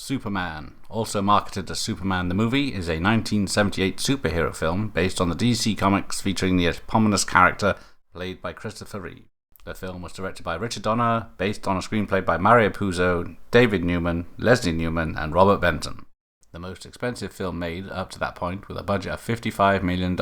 Superman, also marketed as Superman the Movie, is a 1978 superhero film based on the DC Comics featuring the eponymous character played by Christopher Reeve. The film was directed by Richard Donner, based on a screenplay by Mario Puzo, David Newman, Leslie Newman, and Robert Benton. The most expensive film made up to that point, with a budget of $55 million.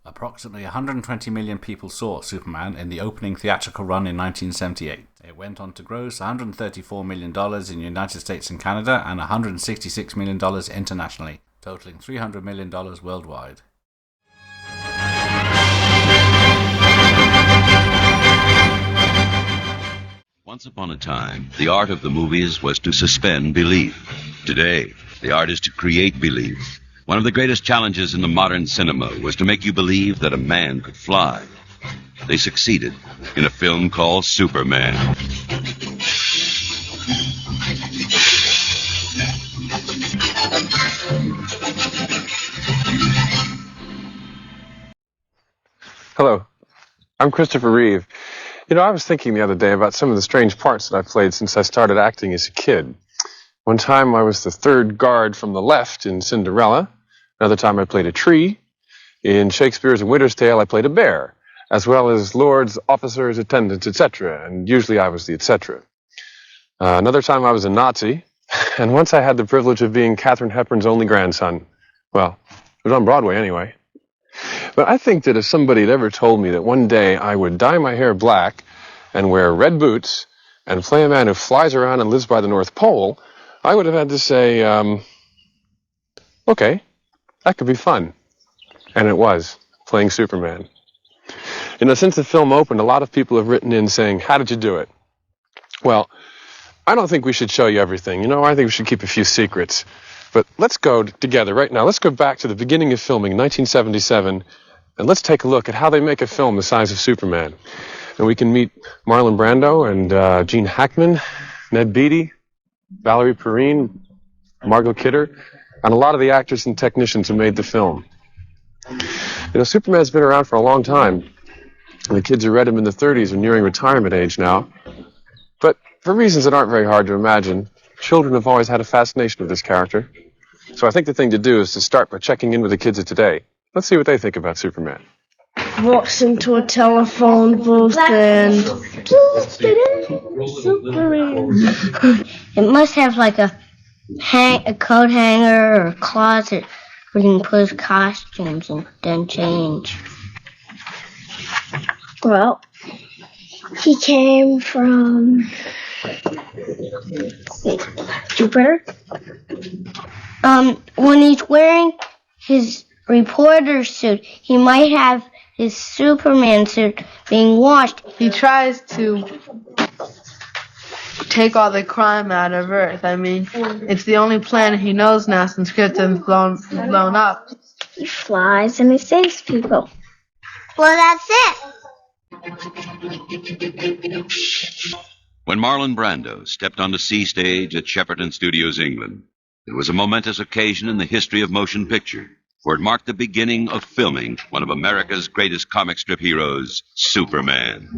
Approximately 120 million people saw Superman in the opening theatrical run in 1978. It went on to gross $134 million in the United States and Canada and $166 million internationally, totaling $300 million worldwide. Once upon a time, the art of the movies was to suspend belief. Today, the art is to create belief. One of the greatest challenges in the modern cinema was to make you believe that a man could fly. They succeeded in a film called Superman. Hello, I'm Christopher Reeve. I was thinking the other day about some of the strange parts that I've played since I started acting as a kid. One time I was the third guard from the left in Cinderella. Another time I played a tree. In Shakespeare's A Winter's Tale I played a bear, as well as lords, officers, attendants, etc. And usually I was the etc. Another time I was a Nazi. And once I had the privilege of being Katharine Hepburn's only grandson. Well, it was on Broadway anyway. But I think that if somebody had ever told me that one day I would dye my hair black and wear red boots and play a man who flies around and lives by the North Pole, I would have had to say, okay, that could be fun. And it was, playing Superman. Since the film opened, a lot of people have written in saying, how did you do it? Well, I don't think we should show you everything. I think we should keep a few secrets. But let's go together right now. Let's go back to the beginning of filming, 1977, and let's take a look at how they make a film the size of Superman. And we can meet Marlon Brando and Gene Hackman, Ned Beatty, Valerie Perrine, Margot Kidder, and a lot of the actors and technicians who made the film. Superman's been around for a long time. And the kids who read him in the 30s are nearing retirement age now. But for reasons that aren't very hard to imagine, children have always had a fascination with this character. So I think the thing to do is to start by checking in with the kids of today. Let's see what they think about Superman. Walks into a telephone booth and... Superman. It must have like a coat hanger or a closet where you can put his costumes and then change. Well, he came from Jupiter. When he's wearing his reporter suit, he might have his Superman suit being washed. He tries to take all the crime out of Earth. It's the only planet he knows now since Krypton's blown up. He flies and he saves people. Well, that's it. When Marlon Brando stepped on the C stage at Shepperton Studios, England, it was a momentous occasion in the history of motion picture, for it marked the beginning of filming one of America's greatest comic strip heroes, Superman.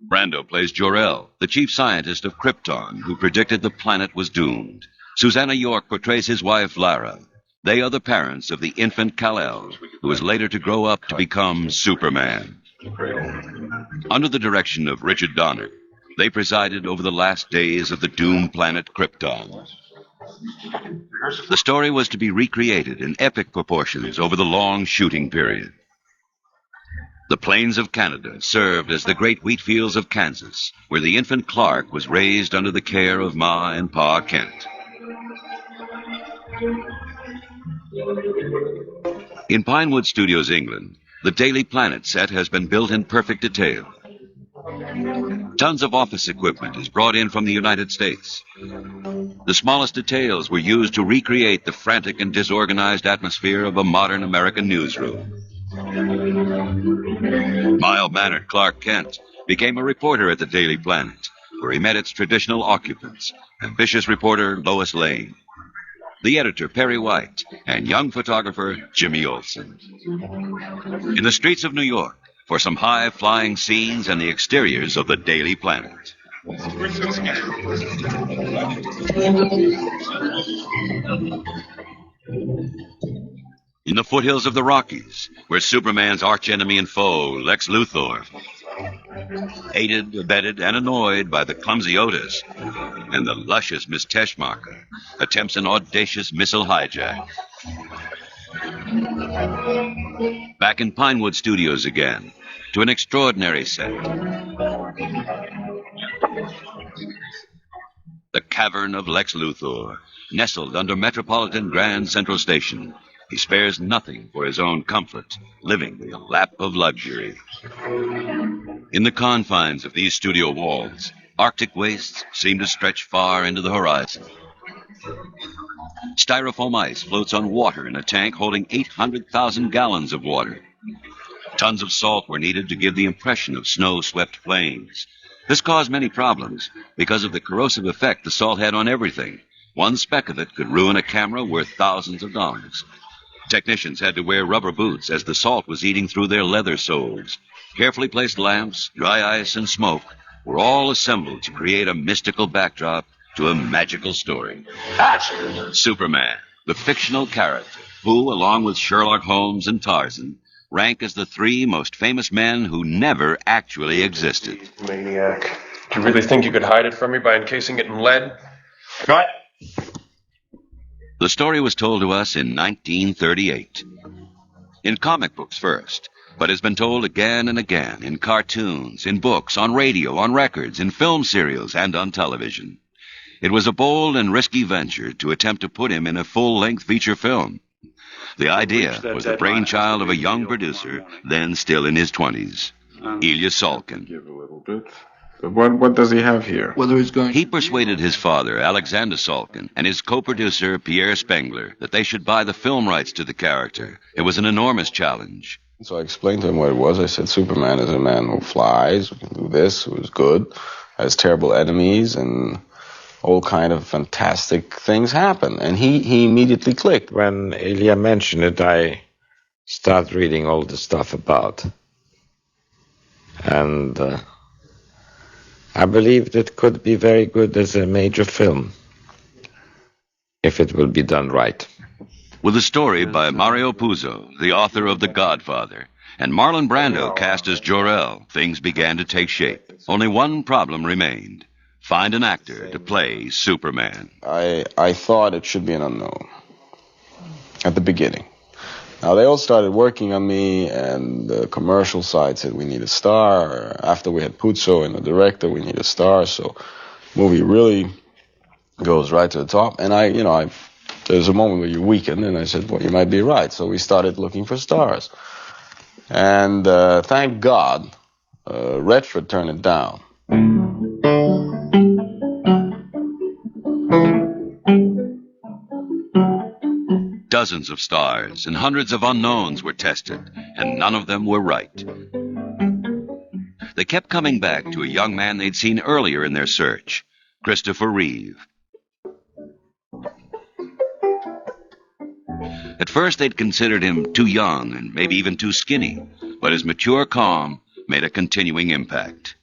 Brando plays Jor-El, the chief scientist of Krypton, who predicted the planet was doomed. Susanna York portrays his wife, Lara. They are the parents of the infant Kal-El, who is later to grow up to become Superman. Under the direction of Richard Donner, they presided over the last days of the doomed planet Krypton. The story was to be recreated in epic proportions over the long shooting period. The plains of Canada served as the great wheat fields of Kansas, where the infant Clark was raised under the care of Ma and Pa Kent. In Pinewood Studios, England, the Daily Planet set has been built in perfect detail. Tons of office equipment is brought in from the United States. The smallest details were used to recreate the frantic and disorganized atmosphere of a modern American newsroom. Mild-mannered Clark Kent became a reporter at the Daily Planet, where he met its traditional occupants, ambitious reporter Lois Lane, the editor Perry White, and young photographer Jimmy Olsen. In the streets of New York, for some high-flying scenes and the exteriors of the Daily Planet. In the foothills of the Rockies, where Superman's archenemy and foe, Lex Luthor, aided, abetted, and annoyed by the clumsy Otis, and the luscious Miss Teschmacher, attempts an audacious missile hijack. Back in Pinewood Studios again, to an extraordinary set. The cavern of Lex Luthor, nestled under Metropolitan Grand Central Station. He spares nothing for his own comfort, living in the lap of luxury. In the confines of these studio walls, Arctic wastes seem to stretch far into the horizon. Styrofoam ice floats on water in a tank holding 800,000 gallons of water. Tons of salt were needed to give the impression of snow-swept plains. This caused many problems because of the corrosive effect the salt had on everything. One speck of it could ruin a camera worth thousands of dollars. Technicians had to wear rubber boots as the salt was eating through their leather soles. Carefully placed lamps, dry ice, and smoke were all assembled to create a mystical backdrop to a magical story. Superman, the fictional character who, along with Sherlock Holmes and Tarzan, rank as the three most famous men who never actually existed. Maniac. Do you really think you could hide it from me by encasing it in lead? Cut! The story was told to us in 1938. In comic books first, but has been told again and again in cartoons, in books, on radio, on records, in film serials, and on television. It was a bold and risky venture to attempt to put him in a full-length feature film. The idea was the brainchild of a young producer, then still in his 20s, Ilya Salkin. Give a little bit. What does he have here? He persuaded his father, Alexander Salkin, and his co-producer, Pierre Spengler, that they should buy the film rights to the character. It was an enormous challenge. So I explained to him what it was. I said, Superman is a man who flies, who can do this, who is good, has terrible enemies, and all kind of fantastic things happen. And he immediately clicked. When Ilya mentioned it, I started reading all the stuff about. And I believed it could be very good as a major film, if it will be done right. With a story by Mario Puzo, the author of The Godfather, and Marlon Brando cast as Jor-El, things began to take shape. Only one problem remained. Find an actor to play Superman. I thought it should be an unknown at the beginning. Now, they all started working on me, and the commercial side said we need a star. After we had Puzo and the director, we need a star. So movie really goes right to the top. And there's a moment where you weaken, and I said, well, you might be right. So we started looking for stars. And thank God, Redford turned it down. Dozens of stars and hundreds of unknowns were tested, and none of them were right. They kept coming back to a young man they'd seen earlier in their search, Christopher Reeve. At first, they'd considered him too young and maybe even too skinny, but his mature calm made a continuing impact.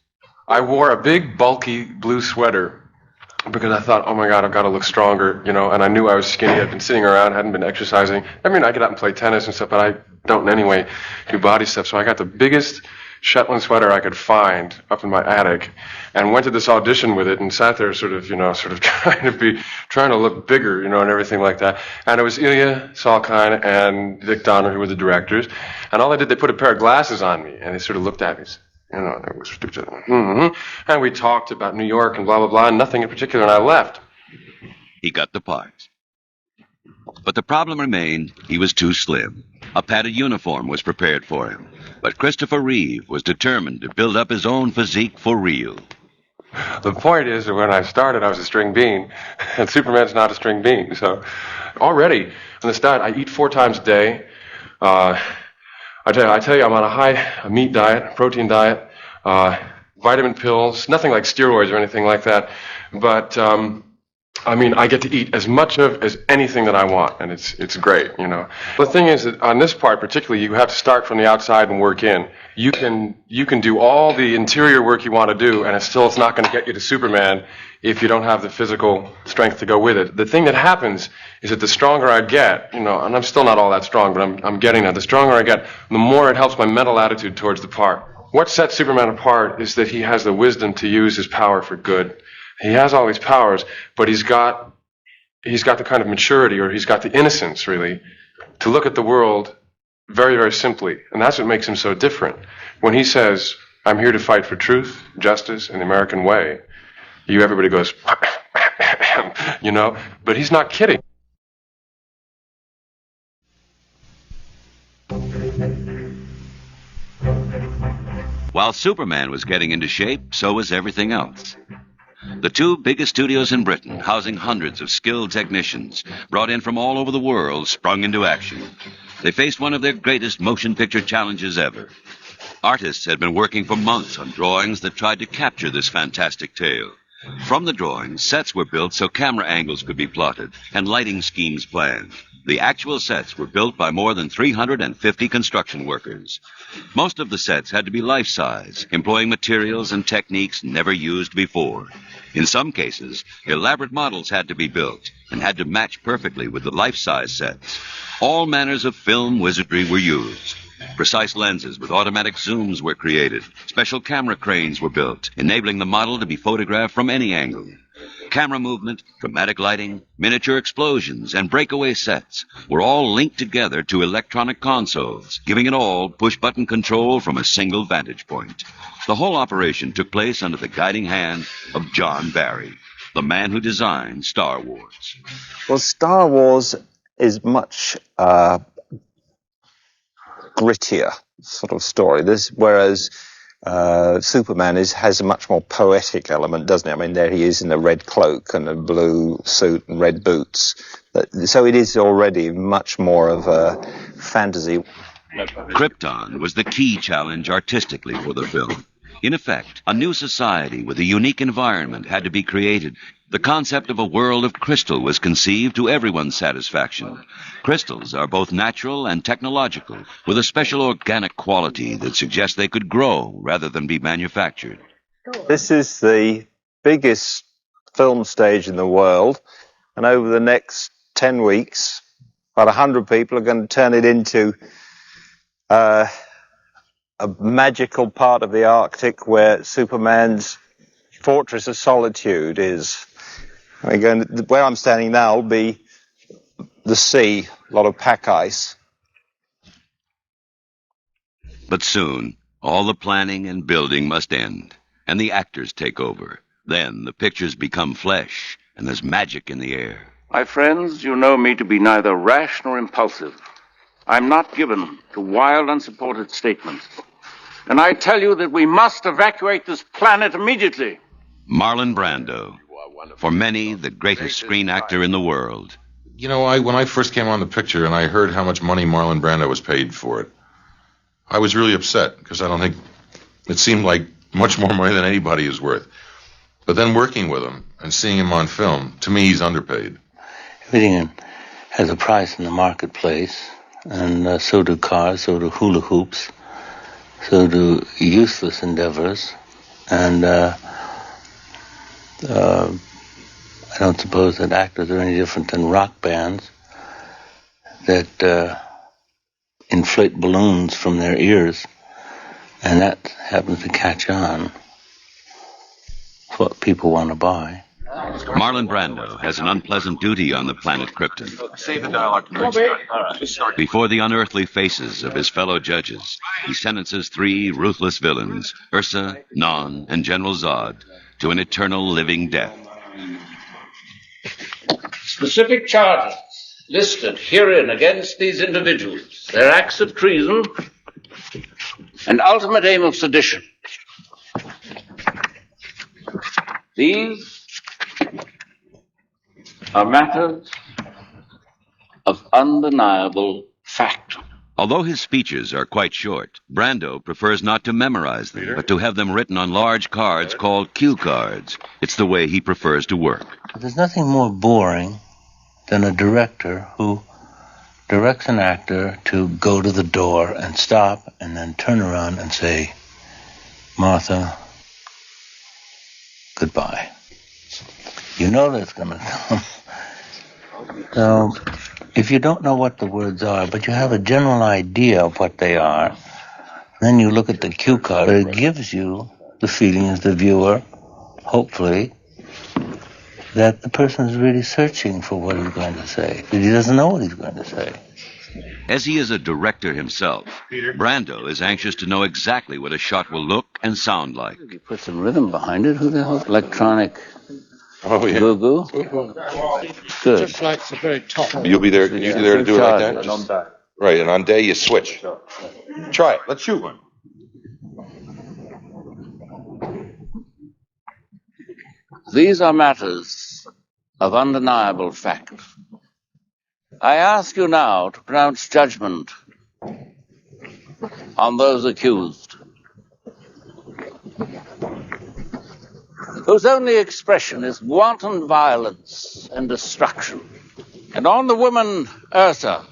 I wore a big, bulky blue sweater because I thought, oh my God, I've got to look stronger, and I knew I was skinny. I'd been sitting around, hadn't been exercising. I mean, I get out and play tennis and stuff, but I don't in any way do body stuff. So I got the biggest Shetland sweater I could find up in my attic and went to this audition with it and sat there sort of trying to look bigger, and everything like that. And it was Ilya Salkin and Dick Donner who were the directors. And all they did, they put a pair of glasses on me and they sort of looked at me. It was and we talked about New York and blah, blah, blah, and nothing in particular, and I left. He got the part. But the problem remained, he was too slim. A padded uniform was prepared for him. But Christopher Reeve was determined to build up his own physique for real. The point is that when I started, I was a string bean, and Superman's not a string bean. So already, from the start, I eat 4 times a day. I tell you, I'm on a high meat diet, protein diet, vitamin pills, nothing like steroids or anything like that. But I mean, I get to eat as much of as anything that I want, and it's great, you know. The thing is that on this part particularly, you have to start from the outside and work in. You can do all the interior work you want to do, and it's not going to get you to Superman if you don't have the physical strength to go with it. The thing that happens is that the stronger I get, you know, and I'm still not all that strong, but I'm getting there. The stronger I get, the more it helps my mental attitude towards the part. What sets Superman apart is that he has the wisdom to use his power for good. He has all these powers, but he's got the kind of maturity, or he's got the innocence, really, to look at the world very, very simply. And that's what makes him so different. When he says, I'm here to fight for truth, justice, and the American way, everybody goes, you know, but he's not kidding. While Superman was getting into shape, so was everything else. The two biggest studios in Britain, housing hundreds of skilled technicians, brought in from all over the world, sprung into action. They faced one of their greatest motion picture challenges ever. Artists had been working for months on drawings that tried to capture this fantastic tale. From the drawings, sets were built so camera angles could be plotted and lighting schemes planned. The actual sets were built by more than 350 construction workers. Most of the sets had to be life-size, employing materials and techniques never used before. In some cases, elaborate models had to be built and had to match perfectly with the life-size sets. All manners of film wizardry were used. Precise lenses with automatic zooms were created. Special camera cranes were built, enabling the model to be photographed from any angle. Camera movement, dramatic lighting, miniature explosions, and breakaway sets were all linked together to electronic consoles, giving it all push-button control from a single vantage point. The whole operation took place under the guiding hand of John Barry, the man who designed Star Wars. Well, Star Wars is much grittier sort of story. Whereas Superman has a much more poetic element, doesn't it? I mean, there he is in a red cloak and a blue suit and red boots. So it is already much more of a fantasy. Krypton was the key challenge artistically for the film. In effect, a new society with a unique environment had to be created. The concept of a world of crystal was conceived to everyone's satisfaction. Crystals are both natural and technological, with a special organic quality that suggests they could grow rather than be manufactured. This is the biggest film stage in the world, and over the next 10 weeks, about 100 people are going to turn it into a magical part of the Arctic where Superman's Fortress of Solitude is. Where I'm standing now will be the sea, a lot of pack ice. But soon, all the planning and building must end, and the actors take over. Then the pictures become flesh, and there's magic in the air. My friends, you know me to be neither rash nor impulsive. I'm not given to wild, unsupported statements. And I tell you that we must evacuate this planet immediately. Marlon Brando, for many, the greatest screen actor in the world. You know, when I first came on the picture and I heard how much money Marlon Brando was paid for it, I was really upset because I don't think it seemed like much more money than anybody is worth. But then working with him and seeing him on film, to me, he's underpaid. Everything has a price in the marketplace, and so do cars, so do hula hoops, so do useless endeavors, and I don't suppose that actors are any different than rock bands that inflate balloons from their ears, and that happens to catch on. It's what people want to buy. Marlon Brando has an unpleasant duty on the planet Krypton. Save the dialogue. Before the unearthly faces of his fellow judges, he sentences 3 ruthless villains, Ursa, Non, and General Zod, to an eternal living death. Specific charges listed herein against these individuals, their acts of treason and ultimate aim of sedition. These are matters of undeniable fact. Although his speeches are quite short, Brando prefers not to memorize them, but to have them written on large cards called cue cards. It's the way he prefers to work. There's nothing more boring than a director who directs an actor to go to the door and stop and then turn around and say, Martha, goodbye. You know that's going to come. So, if you don't know what the words are, but you have a general idea of what they are, then you look at the cue card. It gives you the feeling as the viewer, hopefully, that the person is really searching for what he's going to say, that he doesn't know what he's going to say. As he is a director himself, Brando is anxious to know exactly what a shot will look and sound like. You put some rhythm behind it. Who the hell? Electronic goo-goo? Good. Just like the very top. You'll be there. You'll be there to do it like that. Just, right, and on day you switch. Try it. Let's shoot one. These are matters of undeniable fact. I ask you now to pronounce judgment on those accused, whose only expression is wanton violence and destruction, and on the woman Ursa,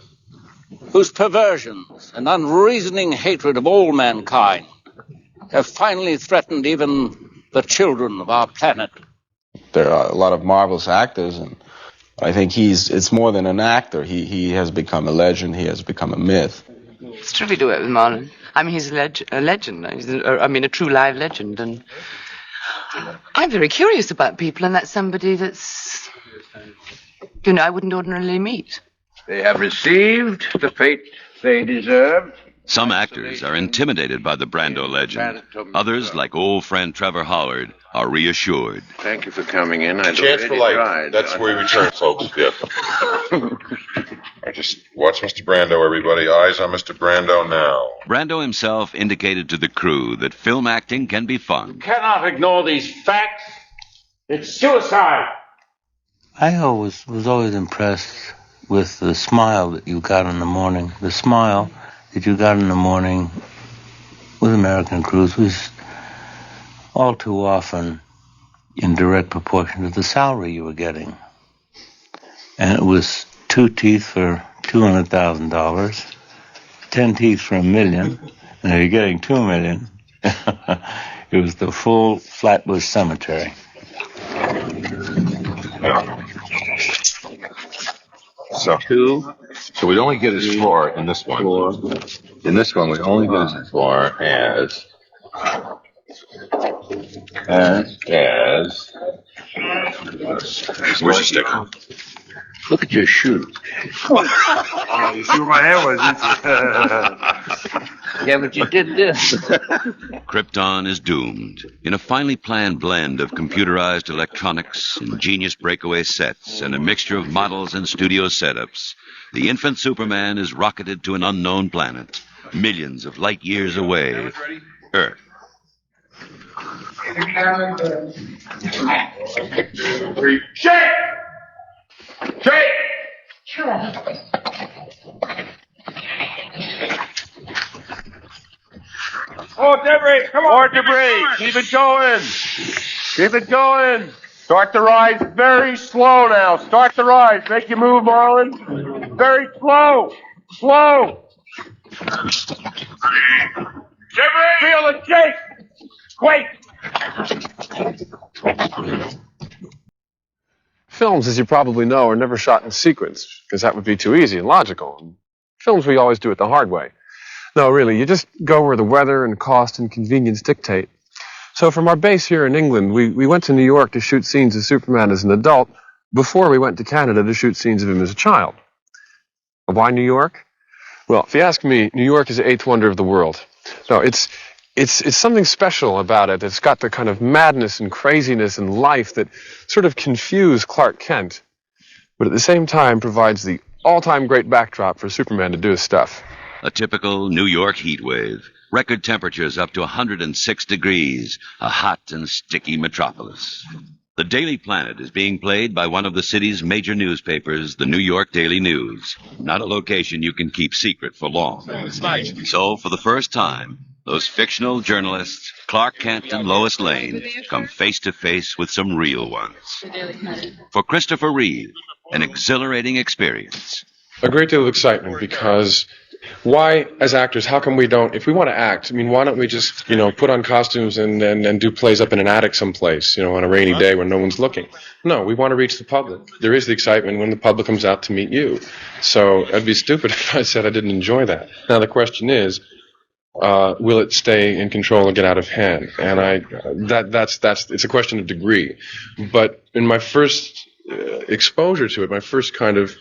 whose perversions and unreasoning hatred of all mankind have finally threatened even the children of our planet. There are a lot of marvelous actors, and I think it's more than an actor. He has become a legend. He has become a myth. It's terrific to work with Marlon. I mean, he's a legend. He's a true live legend. And I'm very curious about people, and that's somebody that's, I wouldn't ordinarily meet. They have received the fate they deserve. Some actors are intimidated by the Brando legend. Others, like old friend Trevor Howard, are reassured. Thank you for coming in. I Chance for life. That's where we return, folks. Yes. I just watch Mr. Brando, everybody. Eyes on Mr. Brando now. Brando himself indicated to the crew that film acting can be fun. You cannot ignore these facts. It's suicide. I was always impressed with the smile that you got in the morning. The smile that you got in the morning with American crews was all too often in direct proportion to the salary you were getting. And it was 2 teeth for $200,000, 10 teeth for $1 million, and if you're getting $2 million, it was the full Flatbush Cemetery. So we'd only get as far in this one. In this one, we only get as far as where's the sticker? Look at your shoes. You see where my hair was? Yeah, but you did this. Krypton is doomed. In a finely planned blend of computerized electronics, ingenious breakaway sets, and a mixture of models and studio setups, the infant Superman is rocketed to an unknown planet, millions of light years away, Earth. Shake! Shake! Oh, debris! Come on! More debris! Keep it going! Keep it going! Start the rise very slow now. Start the rise. Make you move, Marlon. Very slow. Slow. Debris! Feel the shake! Quake! Films, as you probably know, are never shot in sequence, because that would be too easy and logical. Films, we always do it the hard way. No, really, you just go where the weather and cost and convenience dictate. So from our base here in England, we went to New York to shoot scenes of Superman as an adult before we went to Canada to shoot scenes of him as a child. Why New York? Well, if you ask me, New York is the 8th wonder of the world. No, it's something special about it. It's got the kind of madness and craziness and life that sort of confuse Clark Kent, but at the same time provides the all-time great backdrop for Superman to do his stuff. A typical New York heat wave. Record temperatures up to 106 degrees. A hot and sticky metropolis. The Daily Planet is being played by one of the city's major newspapers, the New York Daily News. Not a location you can keep secret for long. So, for the first time, those fictional journalists, Clark Kent and Lois Lane, come face to face with some real ones. For Christopher Reeve, an exhilarating experience. A great deal of excitement, because why, as actors, how come we don't, if we want to act, I mean, why don't we just, put on costumes and do plays up in an attic someplace, on a rainy day when no one's looking? No, we want to reach the public. There is the excitement when the public comes out to meet you. So I'd be stupid if I said I didn't enjoy that. Now the question is, will it stay in control or get out of hand? And it's a question of degree. But in my first exposure to it, my first kind of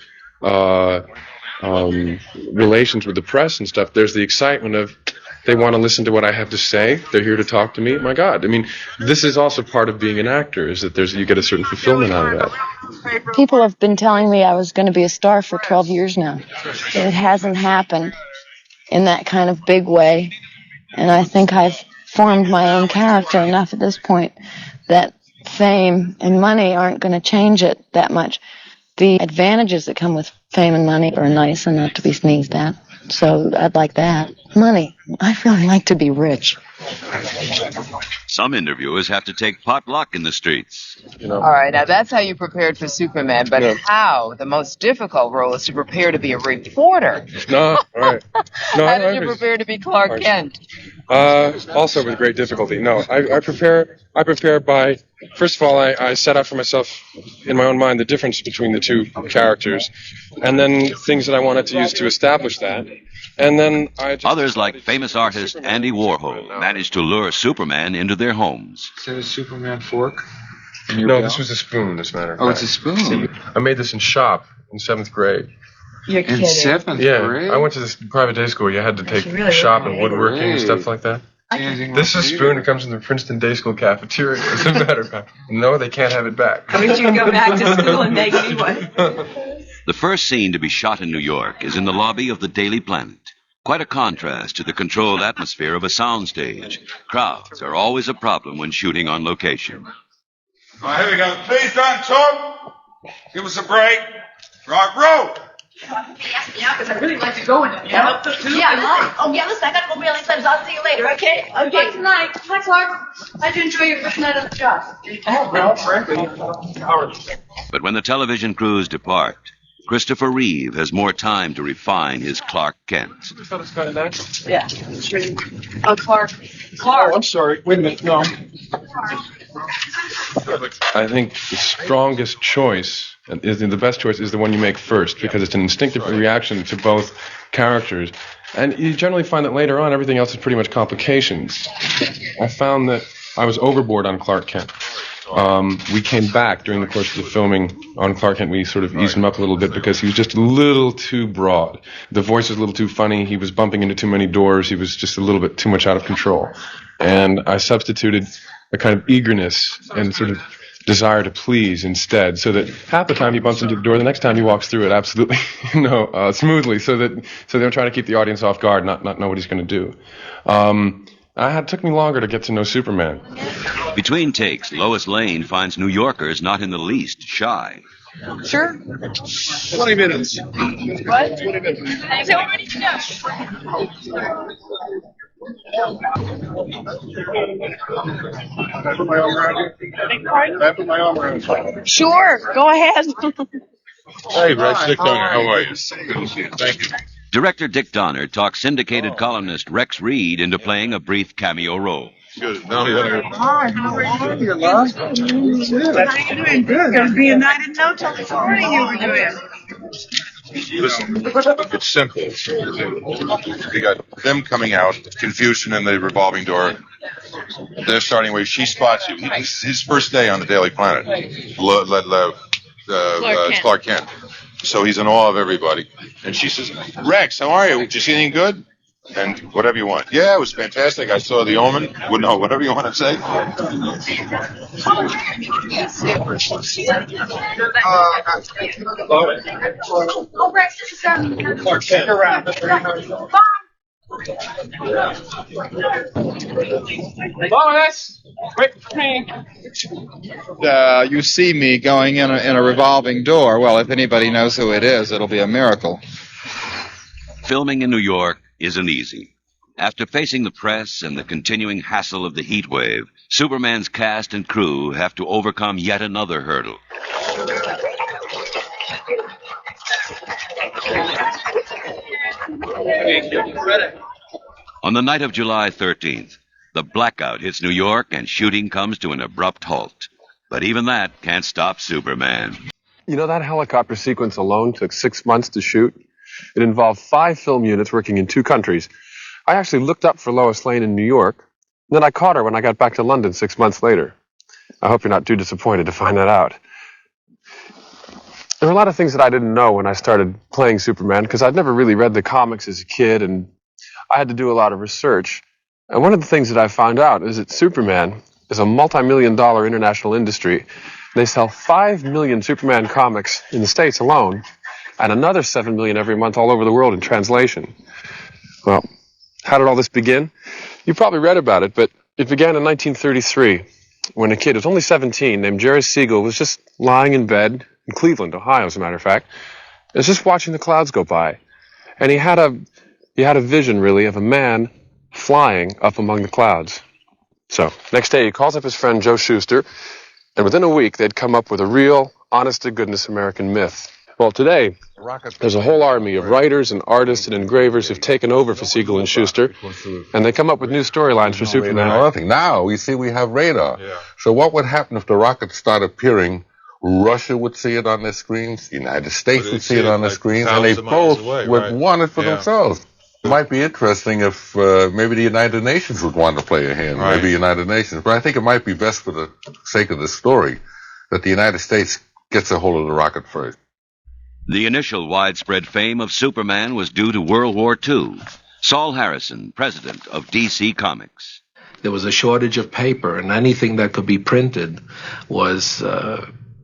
relations with the press and stuff, there's the excitement of they want to listen to what I have to say. They're here to talk to me. My God, I mean, this is also part of being an actor, is that you get a certain fulfillment out of that. People have been telling me I was going to be a star for 12 years now. It hasn't happened in that kind of big way, and I think I've formed my own character enough at this point that fame and money aren't going to change it that much. The advantages that come with fame and money are nice and not to be sneezed at. So I'd like that. Money. I really like to be rich. Some interviewers have to take pot luck in the streets. All right, now that's how you prepared for Superman, but how? The most difficult role is to prepare to be a reporter. No, all right. No, How did you prepare to be Clark Kent? Also with great difficulty. No, I prepare by, first of all, I set out for myself in my own mind the difference between the two characters, and then things that I wanted to use to establish that. And then Others, like famous artist Andy Warhol, managed to lure Superman into their homes. Is that a Superman fork? No, this was a spoon, as a matter of fact. Oh, it's a spoon. I made this in shop in 7th grade. You're kidding. In 7th grade? I went to this private day school. You had to take shop and woodworking and stuff like that. This is a spoon that comes in the Princeton Day School cafeteria, as a matter of fact. No, they can't have it back. Would you go back to school and make me one? The first scene to be shot in New York is in the lobby of the Daily Planet. Quite a contrast to the controlled atmosphere of a soundstage. Crowds are always a problem when shooting on location. All right, here we go. Please don't talk. Give us a break. Rock, roll. Ask me out because I really like to go in it. Yeah, listen, I gotta go really fast. I'll see you later, okay? Okay. Bye tonight. Hi, Clark. How'd you enjoy your first night on the job? Oh, well, frankly, But when the television crews depart, Christopher Reeve has more time to refine his Clark Kent. Yeah. Clark. Oh, I'm sorry. Wait a minute. No. I think the strongest choice, the best choice, is the one you make first, because it's an instinctive reaction to both characters. And you generally find that later on, everything else is pretty much complications. I found that I was overboard on Clark Kent. We came back during the course of the filming on Clark Kent. We sort of eased him up a little bit because he was just a little too broad. The voice was a little too funny. He was bumping into too many doors. He was just a little bit too much out of control. And I substituted a kind of eagerness and sort of desire to please instead, so that half the time he bumps into the door, the next time he walks through it absolutely smoothly, so they'll try to keep the audience off guard, not know what he's going to do. It took me longer to get to know Superman. Between takes, Lois Lane finds New Yorkers not in the least shy. Sure. 20 minutes. What? 20 minutes. So we're ready to go. Sure, go ahead. Hey, Rex, Dick Donner, how are you? Good to see you. Thank you. Director Dick Donner talks syndicated columnist Rex Reed into playing a brief cameo role. Good. Hi, how are you, love? How you doing? Good. Gonna be a night in no till this morning you were doing. Listen, it's simple. We got them coming out, confusion in the revolving door. They're starting where she spots you. His first day on the Daily Planet, Clark Kent. So he's in awe of everybody. And she says, Rex, how are you? Did you see anything good? And whatever you want. Yeah, it was fantastic. I saw The Omen. Well, no, whatever you want to say. Oh, Rex, this is Clark Kent. Around. Lois! You see me going in a revolving door. Well, if anybody knows who it is, it'll be a miracle. Filming in New York isn't easy. After facing the press and the continuing hassle of the heat wave, Superman's cast and crew have to overcome yet another hurdle. On the night of July 13th, the blackout hits New York and shooting comes to an abrupt halt. But even that can't stop Superman. You know, that helicopter sequence alone took 6 months to shoot. It involved 5 film units working in 2 countries. I actually looked up for Lois Lane in New York, and then I caught her when I got back to London 6 months later. I hope you're not too disappointed to find that out. There were a lot of things that I didn't know when I started playing Superman, because I'd never really read the comics as a kid, and I had to do a lot of research. And one of the things that I found out is that Superman is a multi-million-dollar international industry. They sell 5 million Superman comics in the States alone, and another 7 million every month all over the world in translation. Well, how did all this begin? You probably read about it, but it began in 1933, when a kid who was only 17 named Jerry Siegel was just lying in bed in Cleveland, Ohio, as a matter of fact. He was just watching the clouds go by. And he had a vision, really, of a man flying up among the clouds. So, next day, he calls up his friend Joe Shuster, and within a week, they'd come up with a real, honest-to-goodness American myth. Well, today, there's a whole army of writers and artists and engravers who've taken over for Siegel and Shuster, and they come up with new storylines for Superman. Now, you see, we have radar. Yeah. So what would happen if the rockets start appearing? Russia would see it on their screens, the United States would see it on their screens, and they both would want it for themselves. It might be interesting if maybe the United Nations would want to play a hand, maybe United Nations. But I think it might be best for the sake of this story that the United States gets a hold of the rocket first. The initial widespread fame of Superman was due to World War II. Saul Harrison, president of DC Comics. There was a shortage of paper, and anything that could be printed was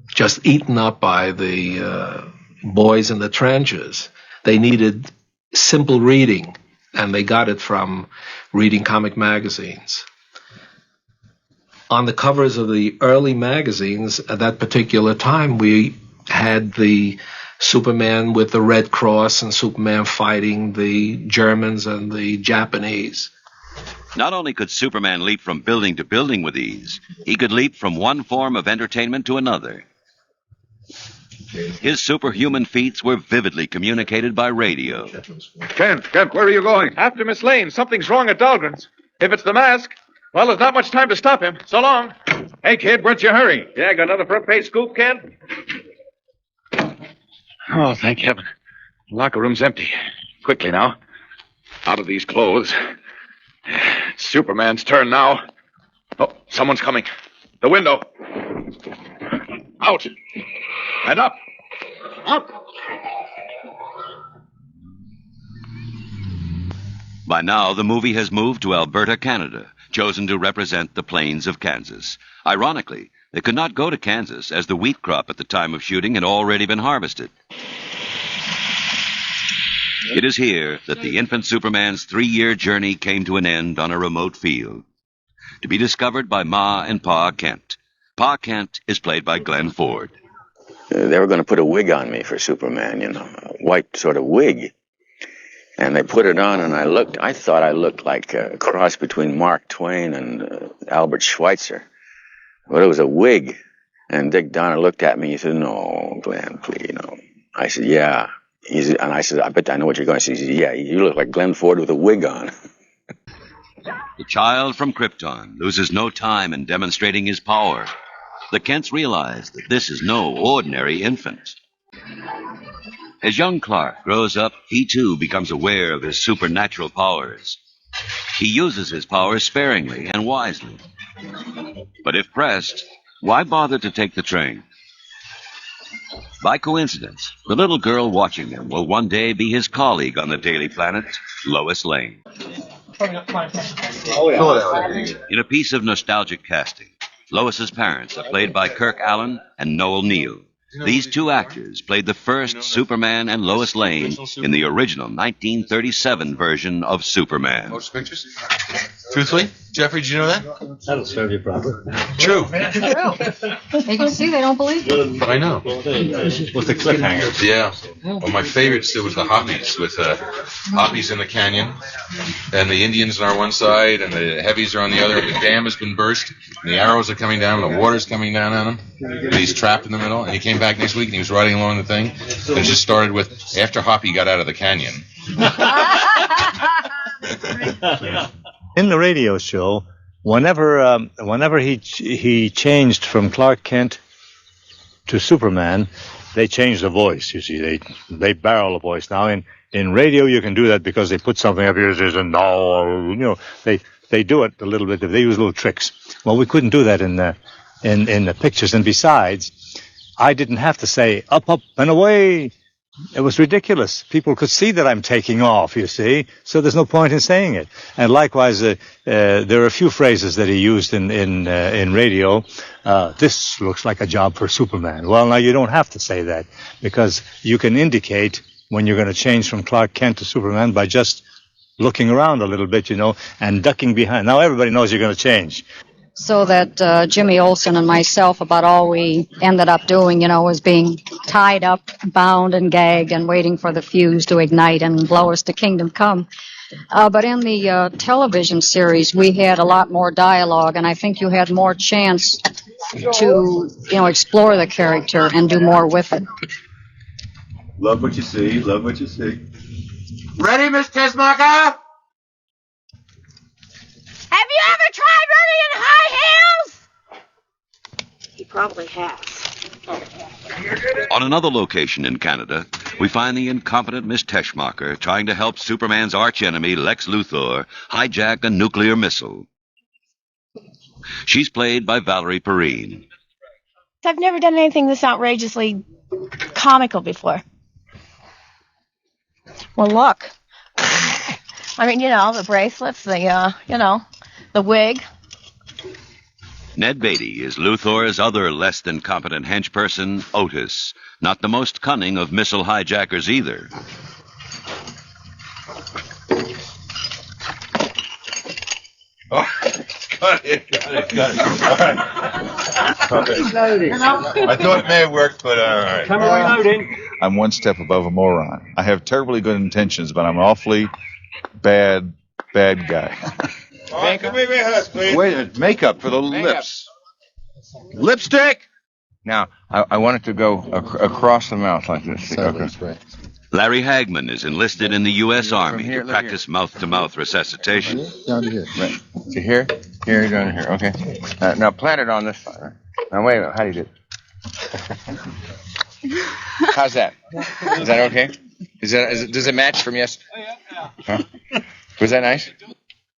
just eaten up by the boys in the trenches. They needed simple reading, and they got it from reading comic magazines. On the covers of the early magazines at that particular time, we had the Superman with the Red Cross and Superman fighting the Germans and the Japanese. Not only could Superman leap from building to building with ease, he could leap from one form of entertainment to another. His superhuman feats were vividly communicated by radio. Kent, where are you going? After Miss Lane. Something's wrong at Dahlgren's. If it's the mask, well, there's not much time to stop him. So long. Hey, kid, where'd you hurry? Yeah, got another front page scoop, Kent? Oh, thank heaven. The locker room's empty. Quickly now. Out of these clothes. It's Superman's turn now. Oh, someone's coming. The window. Out. And up. Up. By now, the movie has moved to Alberta, Canada, chosen to represent the plains of Kansas. Ironically, they could not go to Kansas as the wheat crop at the time of shooting had already been harvested. It is here that the infant Superman's 3-year journey came to an end on a remote field. To be discovered by Ma and Pa Kent. Pa Kent is played by Glenn Ford. They were going to put a wig on me for Superman, a white sort of wig. And they put it on, and I thought I looked like a cross between Mark Twain and Albert Schweitzer. But it was a wig. And Dick Donner looked at me, he said, "No, Glenn, please, I said, "Yeah." And I said, "I bet I know what you're going to say." He said, "Yeah, you look like Glenn Ford with a wig on." The child from Krypton loses no time in demonstrating his power. The Kents realize that this is no ordinary infant. As young Clark grows up, he too becomes aware of his supernatural powers. He uses his powers sparingly and wisely. But if pressed, why bother to take the train? By coincidence, the little girl watching him will one day be his colleague on the Daily Planet, Lois Lane. In a piece of nostalgic casting, Lois's parents are played by Kirk Allen and Noel Neill. These two actors played the first Superman and Lois Lane in the original 1937 version of Superman. Truthfully, Jeffrey, did you know that? That'll serve you proper. True. You can see they don't believe you. But I know. With the cliffhanger. Yeah. Well, my favorite still was the Hoppies, with Hoppies in the canyon, and the Indians are on one side, and the Heavies are on the other. The dam has been burst, and the arrows are coming down, and the water's coming down on him, and he's trapped in the middle. And he came back next week, and he was riding along the thing. And it just started with, after Hoppy got out of the canyon. In the radio show, whenever he changed from Clark Kent to Superman, they changed the voice. You see, they barrel the voice. Now in radio, you can do that because they put something up here. There's a no, you know, they do it a little bit. They use little tricks. Well, we couldn't do that in the pictures. And besides, I didn't have to say up, up, and away. It was ridiculous. People could see that I'm taking off, you see, so there's no point in saying it. And likewise, there are a few phrases that he used in radio. This looks like a job for Superman. Well, now you don't have to say that, because you can indicate when you're going to change from Clark Kent to Superman by just looking around a little bit, you know, and ducking behind. Now everybody knows you're going to change. So that Jimmy Olsen and myself, about all we ended up doing, you know, was being tied up, bound and gagged and waiting for the fuse to ignite and blow us to kingdom come. But in the television series, we had a lot more dialogue, and I think you had more chance to, you know, explore the character and do more with it. Love what you see, love what you see. Ready, Miss Tessmacher? Have you ever tried running in high heels? He probably has. On another location in Canada, we find the incompetent Miss Teschmacher trying to help Superman's archenemy, Lex Luthor, hijack a nuclear missile. She's played by Valerie Perrine. I've never done anything this outrageously comical before. Well, look. I mean, you know, the bracelets, the wig. Ned Beatty is Luthor's other less than competent henchperson, Otis, not the most cunning of missile hijackers either. Oh, got it. All right. Okay. I thought it may have worked, but all right. Come reloading. I'm one step above a moron. I have terribly good intentions, but I'm an awfully bad guy. All right, come here, us, please. Wait a minute, makeup for the lips. Lipstick? Now, I want it to go across the mouth like this. Okay. Larry Hagman is enlisted in the U.S. Army to practice mouth-to-mouth resuscitation. Down to here. Right. To here, down to here. Okay. Now plant it on this side. Right? Now wait a minute. How do you do it? How's that? Is that okay? Does it match from yesterday? Huh? Was that nice?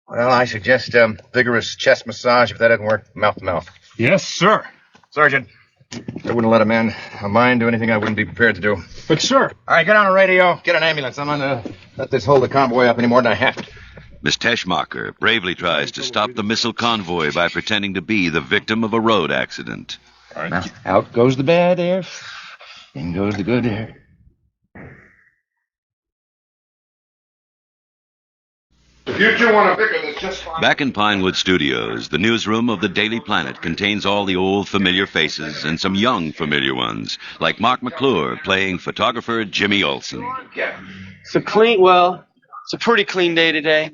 Well, I suggest vigorous chest massage. If that doesn't work, mouth to mouth. Yes, sir. Sergeant, I wouldn't let a man of mine do anything I wouldn't be prepared to do. But, sir. All right, get on the radio. Get an ambulance. I'm not going to let this hold the convoy up any more than I have to. Miss Teschmacher bravely tries to stop the missile convoy by pretending to be the victim of a road accident. All right. Now, out goes the bad air, in goes the good air. If you two want to bicker, that's just fine. Back in Pinewood Studios, the newsroom of the Daily Planet contains all the old familiar faces and some young familiar ones, like Mark McClure playing photographer Jimmy Olsen. It's a pretty clean day today.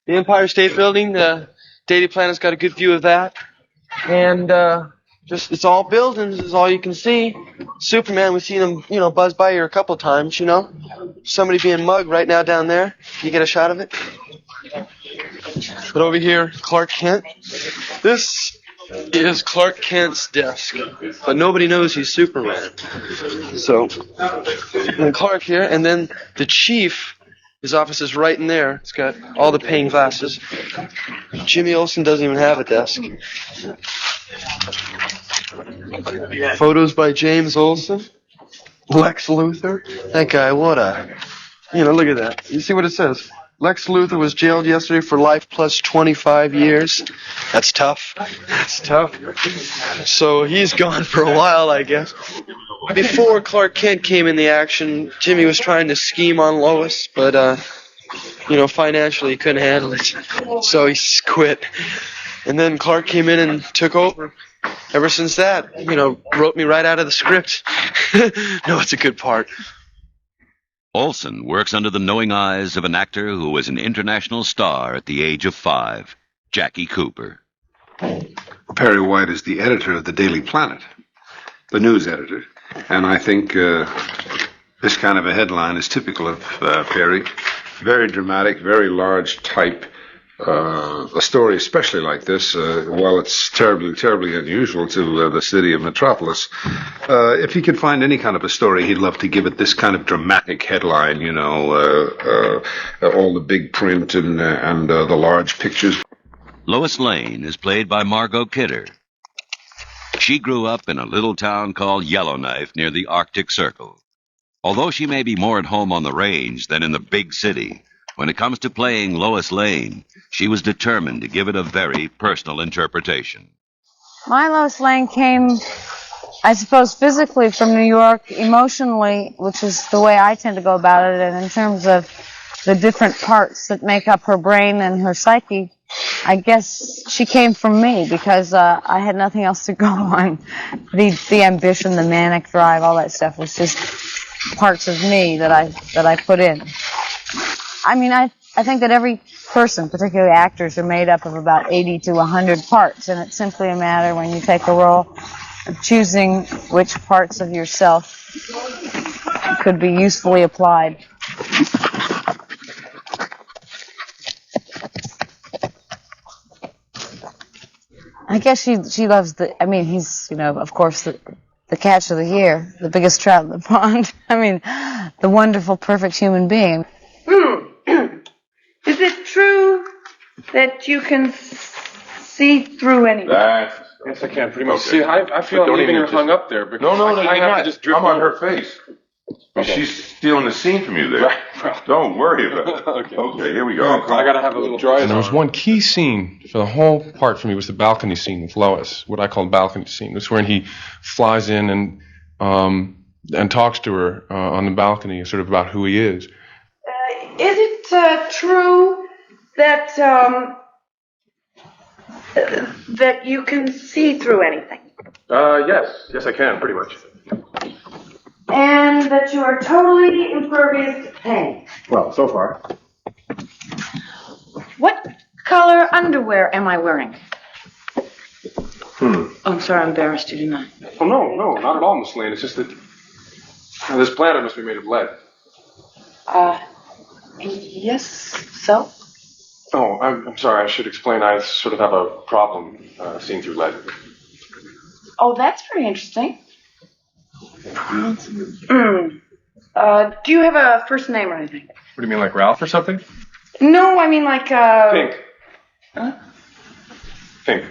The Empire State Building, the Daily Planet's got a good view of that. And it's all buildings is all you can see. Superman, we've seen him, buzz by here a couple of times, Somebody being mugged right now down there. Can you get a shot of it? But over here, Clark Kent. This is Clark Kent's desk. But nobody knows he's Superman. So, and Clark here, and then the chief, his office is right in there. It's got all the pane glasses. Jimmy Olsen doesn't even have a desk. Photos by James Olsen. Lex Luthor. That guy, look at that. You see what it says? Lex Luthor was jailed yesterday for life plus 25 years. That's tough. So he's gone for a while, I guess. Before Clark Kent came in the action, Jimmy was trying to scheme on Lois, but financially he couldn't handle it. So he just quit. And then Clark came in and took over. Ever since that, wrote me right out of the script. No, it's a good part. Olson works under the knowing eyes of an actor who was an international star at the age of 5, Jackie Cooper. Perry White is the editor of the Daily Planet, the news editor. And I think this kind of a headline is typical of Perry. Very dramatic, very large type. A story especially like this, while it's terribly, terribly unusual to the city of Metropolis, if he could find any kind of a story, he'd love to give it this kind of dramatic headline, all the big print and the large pictures. Lois Lane is played by Margot Kidder. She grew up in a little town called Yellowknife near the Arctic Circle. Although she may be more at home on the range than in the big city, when it comes to playing Lois Lane, she was determined to give it a very personal interpretation. My Lois Lane came, I suppose, physically from New York, emotionally, which is the way I tend to go about it, and in terms of the different parts that make up her brain and her psyche, I guess she came from me because I had nothing else to go on. The ambition, the manic drive, all that stuff was just parts of me that I put in. I mean, I think that every person, particularly actors, are made up of about 80 to 100 parts, and it's simply a matter when you take a role of choosing which parts of yourself could be usefully applied. I guess she loves he's, of course, the catch of the year, the biggest trout in the pond. I mean, the wonderful, perfect human being. Is it true that you can see through anything? Yes, I can, pretty much. Okay. See, I feel I'm leaving her hung up there. Because No, I you're not. just drift I'm on her face. Okay. She's stealing the scene from you there. Right, well. Don't worry about it. Okay, here we go. I gotta have a little dry. And there was one key scene for the whole part for me was the balcony scene with Lois, what I call the balcony scene. It's when he flies in and talks to her on the balcony, sort of about who he is. Is it true that that you can see through anything? Yes, I can, pretty much. And that you are totally impervious to pain? Well, so far. What color underwear am I wearing? Oh, I'm sorry, I embarrassed you, didn't I? Oh, no, not at all, Miss Lane. It's just that this planet must be made of lead. Yes, so? Oh, I'm sorry. I should explain. I sort of have a problem seeing through lead. Oh, that's very interesting. Do you have a first name or anything? What do you mean, like Ralph or something? No, I mean like, Pink. Huh? Pink.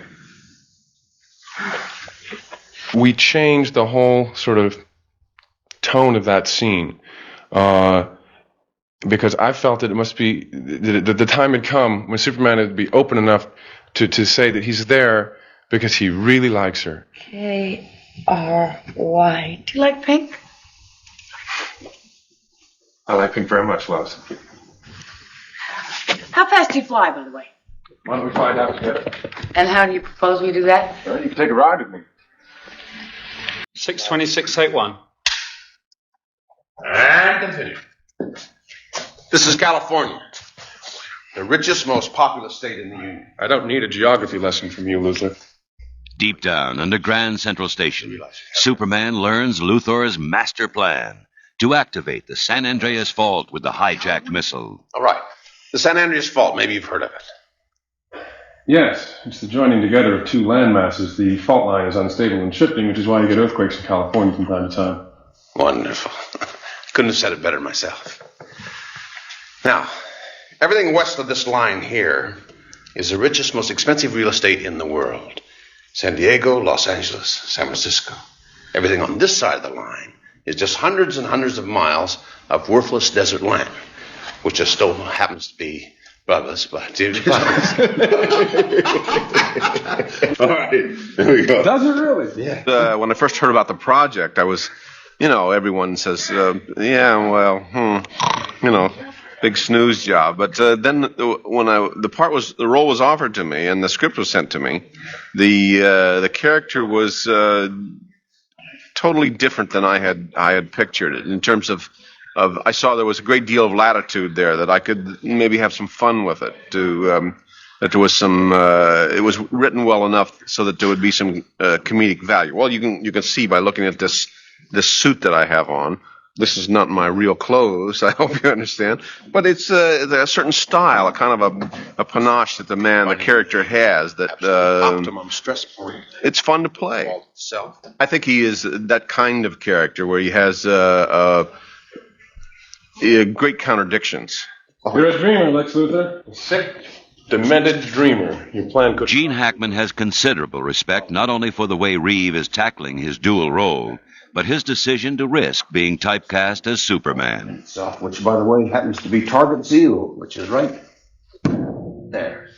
We changed the whole sort of tone of that scene because I felt that it must be that the time had come when Superman had to be open enough to say that he's there because he really likes her. K-R-Y. Do you like pink? I like pink very much, Lois. How fast do you fly, by the way? Why don't we find out together? And how do you propose we do that? Well, you can take a ride with me. 626, take one. And continue. This is California, the richest, most populous state in the Union. I don't need a geography lesson from you, Luthor. Deep down under Grand Central Station, Superman learns Luthor's master plan to activate the San Andreas Fault with the hijacked missile. All right. The San Andreas Fault, maybe you've heard of it. Yes, it's the joining together of two land masses. The fault line is unstable and shifting, which is why you get earthquakes in California from time to time. Wonderful. Couldn't have said it better myself. Now, everything west of this line here is the richest, most expensive real estate in the world. San Diego, Los Angeles, San Francisco. Everything on this side of the line is just hundreds and hundreds of miles of worthless desert land, which just still happens to be brothers, but it is. All right, there we go. Does it really? Yeah. When I first heard about the project, I was, everyone says, big big snooze job. But then when the role was offered to me and the script was sent to me, the character was totally different than I had pictured it in terms of I saw there was a great deal of latitude there that I could maybe have some fun with it. That there was some it was written well enough so that there would be some comedic value. Well, you can see by looking at this suit that I have on. This is not my real clothes, I hope you understand. But it's a certain style, a kind of a panache that the character has that optimum stress point. It's fun to play. I think he is that kind of character where he has great contradictions. You're a dreamer, Lex Luthor. A sick, demented dreamer. Your plan could... Gene Hackman has considerable respect not only for the way Reeve is tackling his dual role, but his decision to risk being typecast as Superman. Which, by the way, happens to be Target Zero, which is right there.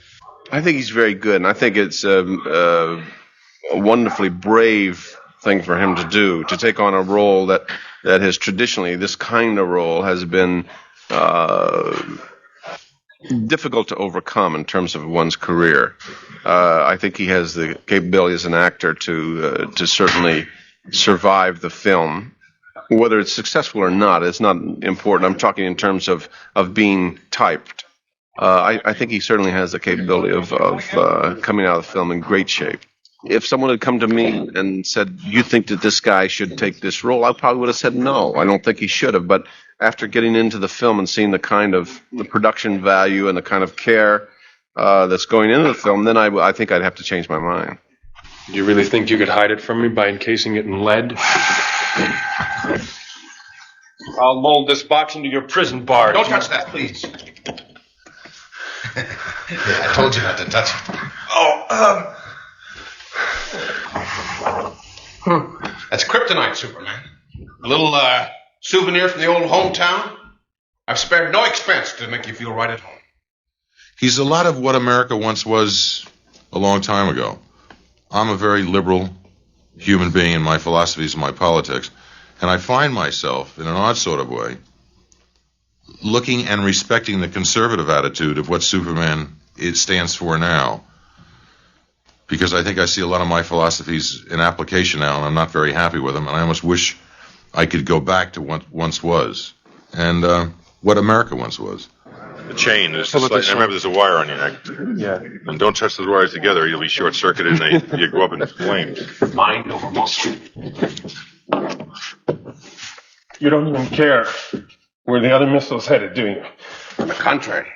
I think he's very good, and I think it's a wonderfully brave thing for him to do, to take on a role that has traditionally, this kind of role has been difficult to overcome in terms of one's career. I think he has the capability as an actor to certainly survive the film. Whether it's successful or not, it's not important. I'm talking in terms of being typed. I think he certainly has the capability of coming out of the film in great shape. If someone had come to me and said, "You think that this guy should take this role?" I probably would have said no. I don't think he should have. But after getting into the film and seeing the kind of the production value and the kind of care that's going into the film, then I think I'd have to change my mind. Do you really think you could hide it from me by encasing it in lead? I'll mold this box into your prison bar. Don't touch that, please. I told you not to touch it. That's kryptonite, Superman. A little souvenir from the old hometown. I've spared no expense to make you feel right at home. He's a lot of what America once was a long time ago. I'm a very liberal human being in my philosophies and my politics, and I find myself, in an odd sort of way, looking and respecting the conservative attitude of what Superman stands for now, because I think I see a lot of my philosophies in application now, and I'm not very happy with them, and I almost wish I could go back to what once was, and what America once was. The chain is just like, I remember there's a wire on your neck. Yeah. And don't touch those wires together, you'll be short-circuited and you go up in flames. Mind over muscle. You don't even care where the other missile's headed, do you? On the contrary,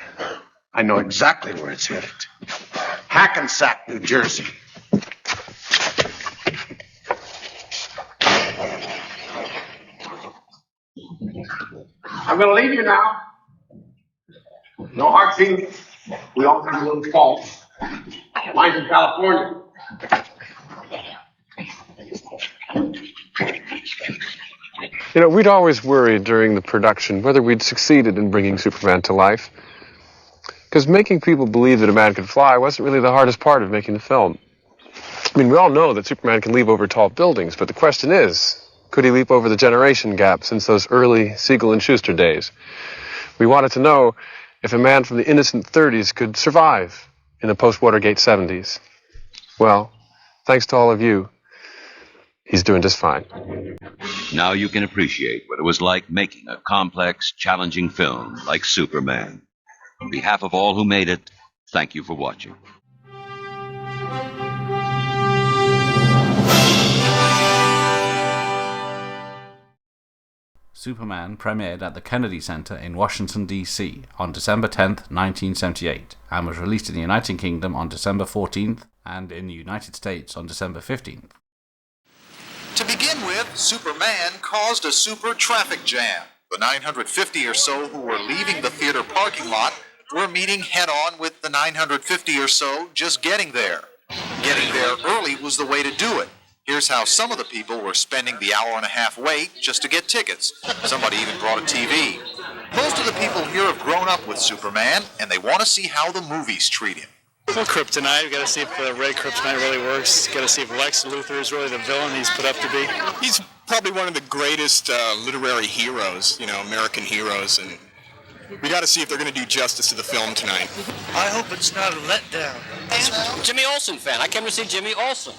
I know exactly where it's headed. Hackensack, New Jersey. I'm going to leave you now. No hard feelings. We all have a little faults. Mine's in California. You know, we'd always worried during the production whether we'd succeeded in bringing Superman to life. Because making people believe that a man could fly wasn't really the hardest part of making the film. I mean, we all know that Superman can leap over tall buildings, but the question is, could he leap over the generation gap since those early Siegel and Schuster days? We wanted to know if a man from the innocent 30s could survive in the post-Watergate 70s. Well, thanks to all of you, he's doing just fine. Now you can appreciate what it was like making a complex, challenging film like Superman. On behalf of all who made it, thank you for watching. Superman premiered at the Kennedy Center in Washington, D.C. on December 10th, 1978, and was released in the United Kingdom on December 14th and in the United States on December 15th. To begin with, Superman caused a super traffic jam. The 950 or so who were leaving the theater parking lot were meeting head-on with the 950 or so just getting there. Getting there early was the way to do it. Here's how some of the people were spending the hour-and-a-half wait just to get tickets. Somebody even brought a TV. Most of the people here have grown up with Superman, and they want to see how the movies treat him. Well, Kryptonite. We've got to see if the Ray Kryptonite really works. Got to see if Lex Luthor is really the villain he's put up to be. He's probably one of the greatest literary heroes, American heroes, and We got to see if they're going to do justice to the film tonight. I hope it's not a letdown. Jimmy Olsen fan. I came to see Jimmy Olsen.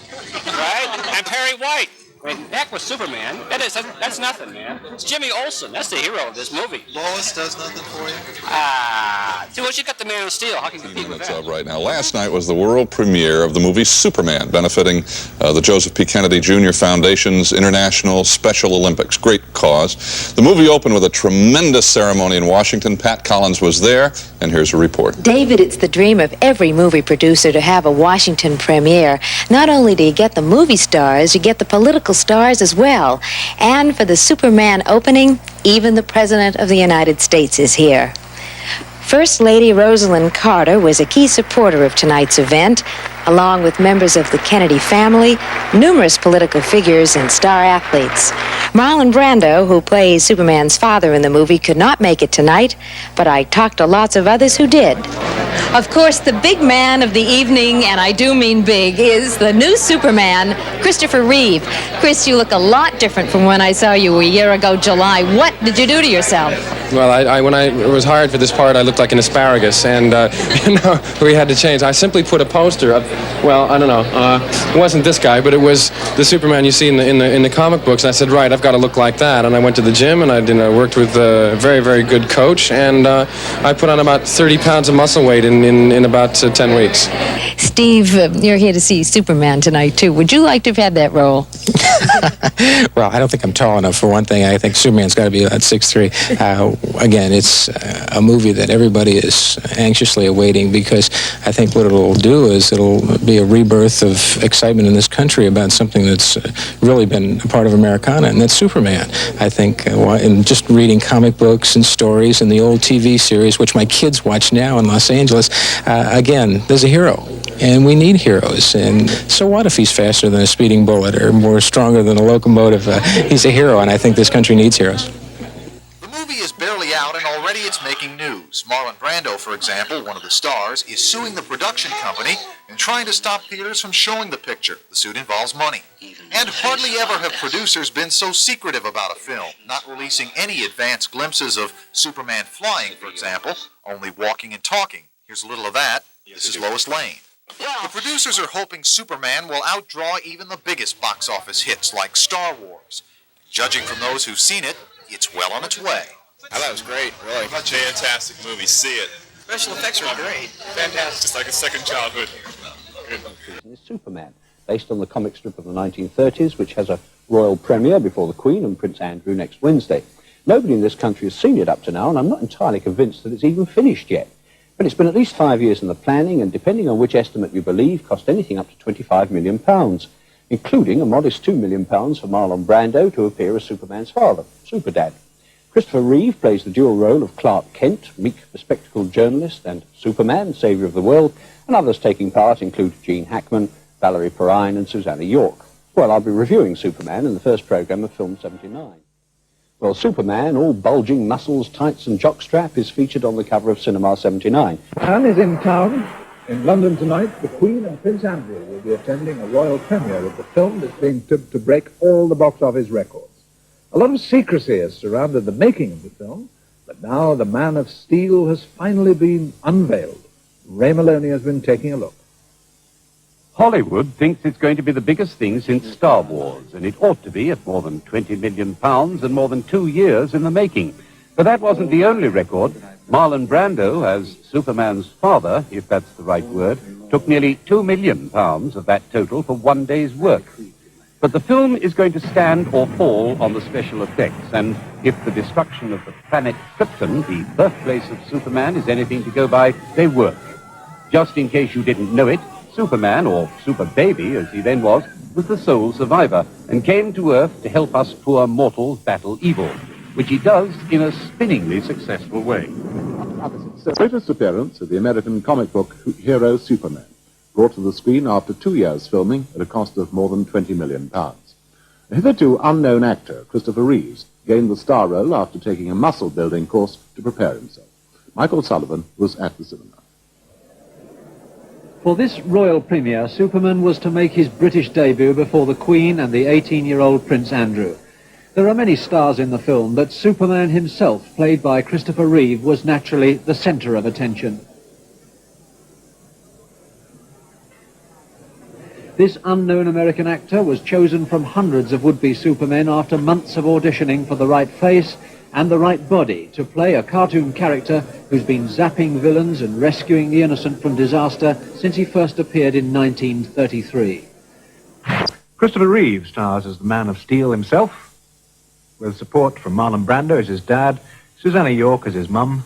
Right? I'm Perry White. I mean, heck with Superman. That's nothing, man. It's Jimmy Olsen. That's the hero of this movie. Lois does nothing for you? See, once you got the Man of Steel, how can you compete with that? Right now. Last night was the world premiere of the movie Superman, benefiting the Joseph P. Kennedy Jr. Foundation's International Special Olympics. Great cause. The movie opened with a tremendous ceremony in Washington. Pat Collins was there, and here's a report. David, it's the dream of every movie producer to have a Washington premiere. Not only do you get the movie stars, you get the political stars as well. And for the Superman opening, even the President of the United States is here. First Lady Rosalind Carter was a key supporter of tonight's event, along with members of the Kennedy family, numerous political figures, and star athletes. Marlon Brando, who plays Superman's father in the movie, could not make it tonight, but I talked to lots of others who did. Of course, the big man of the evening, and I do mean big, is the new Superman, Christopher Reeve. Chris, you look a lot different from when I saw you a year ago, July. What did you do to yourself? Well, when I was hired for this part, I looked like an asparagus, and we had to change. I simply put a poster up. Well, I don't know. It wasn't this guy, but it was the Superman you see in the comic books. And I said, right, I've got to look like that. And I went to the gym, and I worked with a very, very good coach, and I put on about 30 pounds of muscle weight in about 10 weeks. Steve, you're here to see Superman tonight, too. Would you like to have had that role? Well, I don't think I'm tall enough, for one thing. I think Superman's got to be about 6'3". Again, it's a movie that everybody is anxiously awaiting, because I think what it'll do is it'll be a rebirth of excitement in this country about something that's really been a part of Americana, and that's Superman. I think in just reading comic books and stories and the old TV series, which my kids watch now in Los Angeles, again, there's a hero. And we need heroes. And so what if he's faster than a speeding bullet or more stronger than a locomotive? He's a hero, and I think this country needs heroes. The movie is barely out, and already it's making news. Marlon Brando, for example, one of the stars, is suing the production company and trying to stop theaters from showing the picture. The suit involves money. And hardly ever have producers been so secretive about a film, not releasing any advanced glimpses of Superman flying, for example, only walking and talking. Here's a little of that. This is Lois Lane. The producers are hoping Superman will outdraw even the biggest box office hits like Star Wars. Judging from those who've seen it, it's well on its way. I thought it was great, really. Fantastic movie. See it. Special effects are great. Fantastic. It's like a second childhood. It's Superman, based on the comic strip of the 1930s, which has a royal premiere before the Queen and Prince Andrew next Wednesday. Nobody in this country has seen it up to now, and I'm not entirely convinced that it's even finished yet. But it's been at least 5 years in the planning, and depending on which estimate you believe, cost anything up to £25 million, including a modest £2 million for Marlon Brando to appear as Superman's father, Superdad. Christopher Reeve plays the dual role of Clark Kent, meek, bespectacled journalist, and Superman, saviour of the world, and others taking part include Gene Hackman, Valerie Perrine, and Susanna York. Well, I'll be reviewing Superman in the first programme of Film 79. Well, Superman, all bulging muscles, tights and jockstrap, is featured on the cover of Cinema 79. Anne is in town. In London tonight, the Queen and Prince Andrew will be attending a royal premiere of the film that's being tipped to break all the box office records. A lot of secrecy has surrounded the making of the film, but now the Man of Steel has finally been unveiled. Ray Maloney has been taking a look. Hollywood thinks it's going to be the biggest thing since Star Wars, and it ought to be at more than £20 million and more than 2 years in the making. But that wasn't the only record. Marlon Brando, as Superman's father, if that's the right word, took nearly £2 million of that total for one day's work. But the film is going to stand or fall on the special effects, and if the destruction of the planet Krypton, the birthplace of Superman, is anything to go by, they work. Just in case you didn't know it, Superman, or Super Baby as he then was the sole survivor, and came to Earth to help us poor mortals battle evil, which he does in a spinningly successful way. The latest appearance of the American comic book hero Superman, brought to the screen after 2 years filming at a cost of more than £20 million. A hitherto unknown actor, Christopher Reeve, gained the star role after taking a muscle-building course to prepare himself. Michael Sullivan was at the cinema. For this royal premiere, Superman was to make his British debut before the Queen and the 18-year-old Prince Andrew. There are many stars in the film, but Superman himself, played by Christopher Reeve, was naturally the centre of attention. This unknown American actor was chosen from hundreds of would-be Supermen after months of auditioning for the right face and the right body to play a cartoon character who's been zapping villains and rescuing the innocent from disaster since he first appeared in 1933. Christopher Reeve stars as the Man of Steel himself, with support from Marlon Brando as his dad, Susanna York as his mum,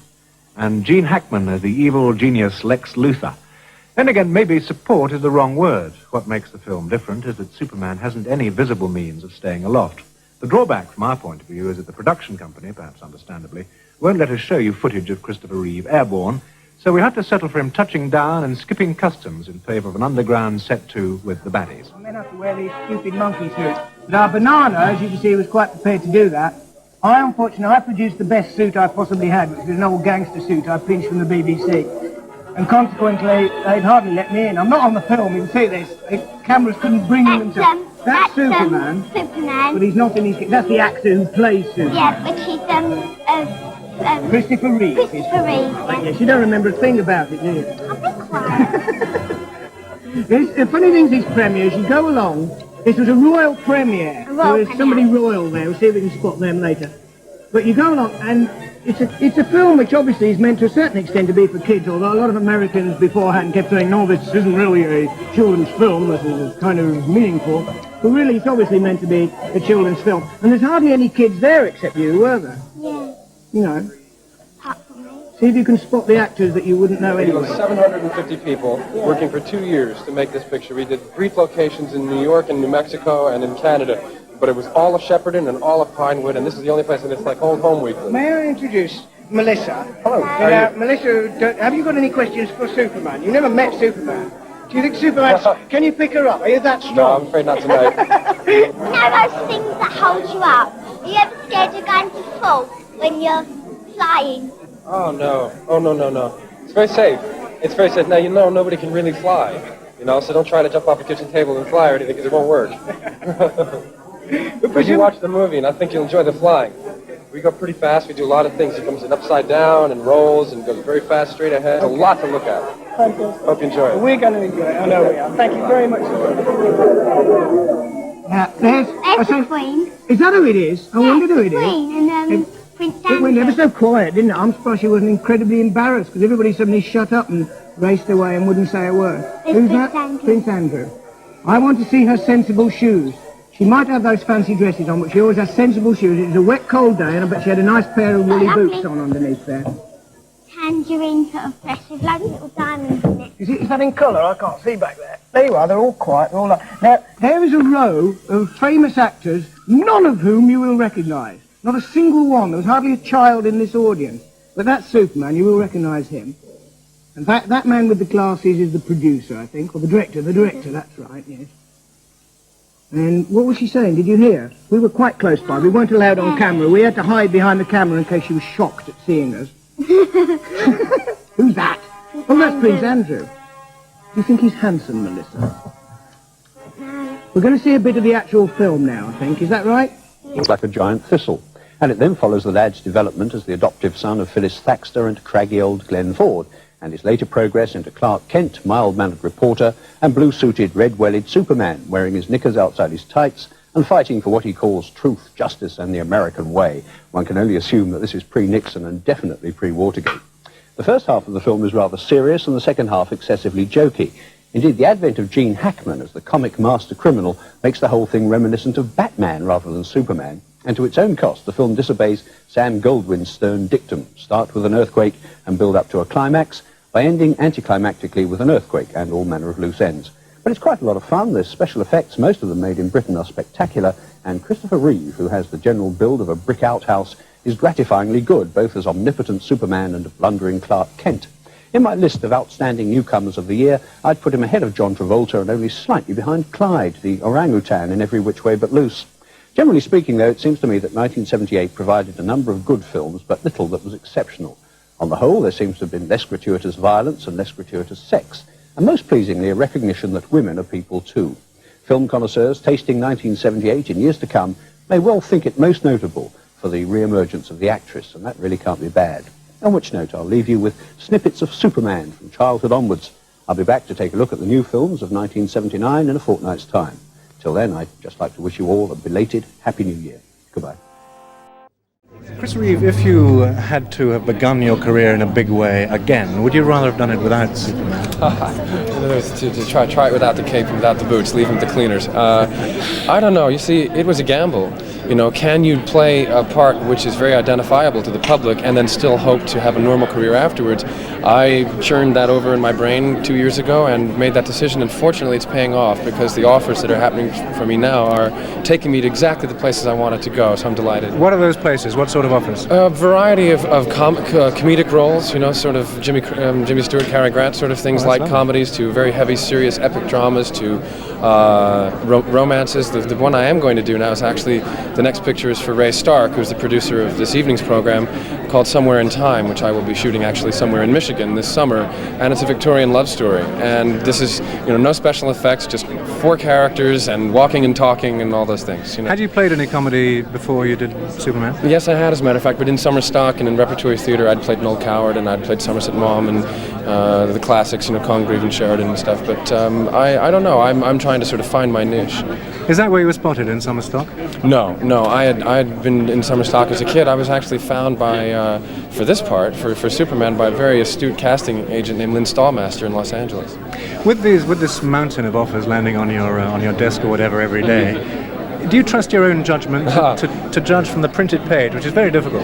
and Gene Hackman as the evil genius Lex Luthor. Then again, maybe support is the wrong word. What makes the film different is that Superman hasn't any visible means of staying aloft. The drawback from our point of view is that the production company, perhaps understandably, won't let us show you footage of Christopher Reeve airborne, so we have to settle for him touching down and skipping customs in favour of an underground set to with the baddies. I may have to wear these stupid monkey suits. Now, Banana, as you can see, was quite prepared to do that. Unfortunately, I produced the best suit I possibly had, which was an old gangster suit I pinched from the BBC. And consequently, they'd hardly let me in. I'm not on the film, you can see this. The cameras couldn't bring him to... That's Superman. Superman. But he's not in his... That's the actor who plays Superman. Yeah, but he's, Christopher Reeve. Christopher Reeve. Yes, you don't remember a thing about it, do you? I've been quiet. The funny thing is these premieres, you go along, this was a royal premiere. There was somebody royal there, we'll see if we can spot them later. But you go along, and it's a film which obviously is meant to a certain extent to be for kids, although a lot of Americans beforehand kept saying, no, this isn't really a children's film, this is kind of meaningful. But really, it's obviously meant to be a children's film. And there's hardly any kids there except you, were there? Yeah. You know. See if you can spot the actors that you wouldn't know anyway. It was 750 people working for 2 years to make this picture. We did brief locations in New York and New Mexico and in Canada. But it was all of Shepperton and all of Pinewood, and this is the only place that it's like old home week. May I introduce Melissa? Hello. Melissa, have you got any questions for Superman? You never met Superman. Do you think Superman... Can you pick her up? Are you that strong? No, I'm afraid not tonight. You know those things that hold you up? Are you ever scared you're going to fall when you're flying? Oh, no. Oh, no, no, no. It's very safe. It's very safe. Now, you know nobody can really fly, you know, so don't try to jump off a kitchen table and fly or anything, because it won't work. But you watch the movie, and I think you'll enjoy the flying. We go pretty fast. We do a lot of things. He comes in upside down and rolls and goes very fast straight ahead. There's a lot to look at. Hope you enjoy it. We're going to enjoy it. I know we are. Thank you very much. There's the Queen. Is that who it is? I wondered who it is. Queen and Prince Andrew. It went ever so quiet, didn't it? I'm surprised she wasn't incredibly embarrassed, because everybody suddenly shut up and raced away and wouldn't say a word. Who's that? Prince Andrew. I want to see her sensible shoes. She might have those fancy dresses on, but she always has sensible shoes. It was a wet, cold day, and I bet she had a nice pair of woolly boots on underneath there. Tangerine sort of fresh with loads of little diamonds in it. Is that in colour? I can't see back there. There you are, they're all quiet. They're all like... Now, there is a row of famous actors, none of whom you will recognise. Not a single one. There was hardly a child in this audience. But that's Superman, you will recognise him. And that man with the glasses is the producer, I think, or the director, that's right, yes. And what was she saying? Did you hear? We were quite close by. We weren't allowed on camera. We had to hide behind the camera in case she was shocked at seeing us. Who's that? Oh, that's Prince Andrew. Do you think he's handsome, Melissa? We're going to see a bit of the actual film now, I think. Is that right? Looks like a giant thistle. And it then follows the lad's development as the adoptive son of Phyllis Thaxter and craggy old Glenn Ford, and his later progress into Clark Kent, mild-mannered reporter, and blue-suited, red-wellied Superman, wearing his knickers outside his tights and fighting for what he calls truth, justice, and the American way. One can only assume that this is pre-Nixon and definitely pre-Watergate. The first half of the film is rather serious and the second half excessively jokey. Indeed, the advent of Gene Hackman as the comic master criminal makes the whole thing reminiscent of Batman rather than Superman. And to its own cost, the film disobeys Sam Goldwyn's stern dictum, start with an earthquake and build up to a climax, by ending anticlimactically with an earthquake and all manner of loose ends. But it's quite a lot of fun. There's special effects, most of them made in Britain, are spectacular, and Christopher Reeve, who has the general build of a brick outhouse, is gratifyingly good, both as omnipotent Superman and blundering Clark Kent. In my list of outstanding newcomers of the year, I'd put him ahead of John Travolta and only slightly behind Clyde, the orangutan in Every Which Way But Loose. Generally speaking, though, it seems to me that 1978 provided a number of good films, but little that was exceptional. On the whole, there seems to have been less gratuitous violence and less gratuitous sex, and most pleasingly, a recognition that women are people too. Film connoisseurs tasting 1978 in years to come may well think it most notable for the re-emergence of the actress, and that really can't be bad. On which note, I'll leave you with snippets of Superman from childhood onwards. I'll be back to take a look at the new films of 1979 in a fortnight's time. Till then, I'd just like to wish you all a belated Happy New Year. Goodbye. Chris Reeve, if you had to have begun your career in a big way again, would you rather have done it without Superman? to try it without the cape and without the boots, leave them to cleaners. I don't know. You see, it was a gamble. You know, can you play a part which is very identifiable to the public and then still hope to have a normal career afterwards? I churned that over in my brain 2 years ago and made that decision, and fortunately it's paying off because the offers that are happening for me now are taking me to exactly the places I wanted to go, so I'm delighted. What are those places? What sort of offers? A variety of comedic roles, you know, sort of Jimmy Stewart, Cary Grant sort of things, light comedies to very heavy, serious, epic dramas to romances. The one I am going to do now is actually, the next picture is for Ray Stark, who's the producer of this evening's program, called Somewhere in Time, which I will be shooting actually somewhere in Michigan this summer, and it's a Victorian love story. And this is, you know, no special effects, just 4 characters and walking and talking and all those things. You know. Had you played any comedy before you did Superman? Yes, I had, as a matter of fact, but in summer stock and in repertory theatre, I'd played Noel Coward and I'd played Somerset Maugham and the classics, you know, Congreve and Sheridan and stuff. But I don't know. I'm trying to sort of find my niche. Is that where you were spotted, in summer stock? No. I had been in summer stock as a kid. I was actually found by for this part for Superman by a very astute casting agent named Lynn Stallmaster in Los Angeles. With this mountain of offers landing on your desk or whatever every day, do you trust your own judgment to judge from the printed page, which is very difficult?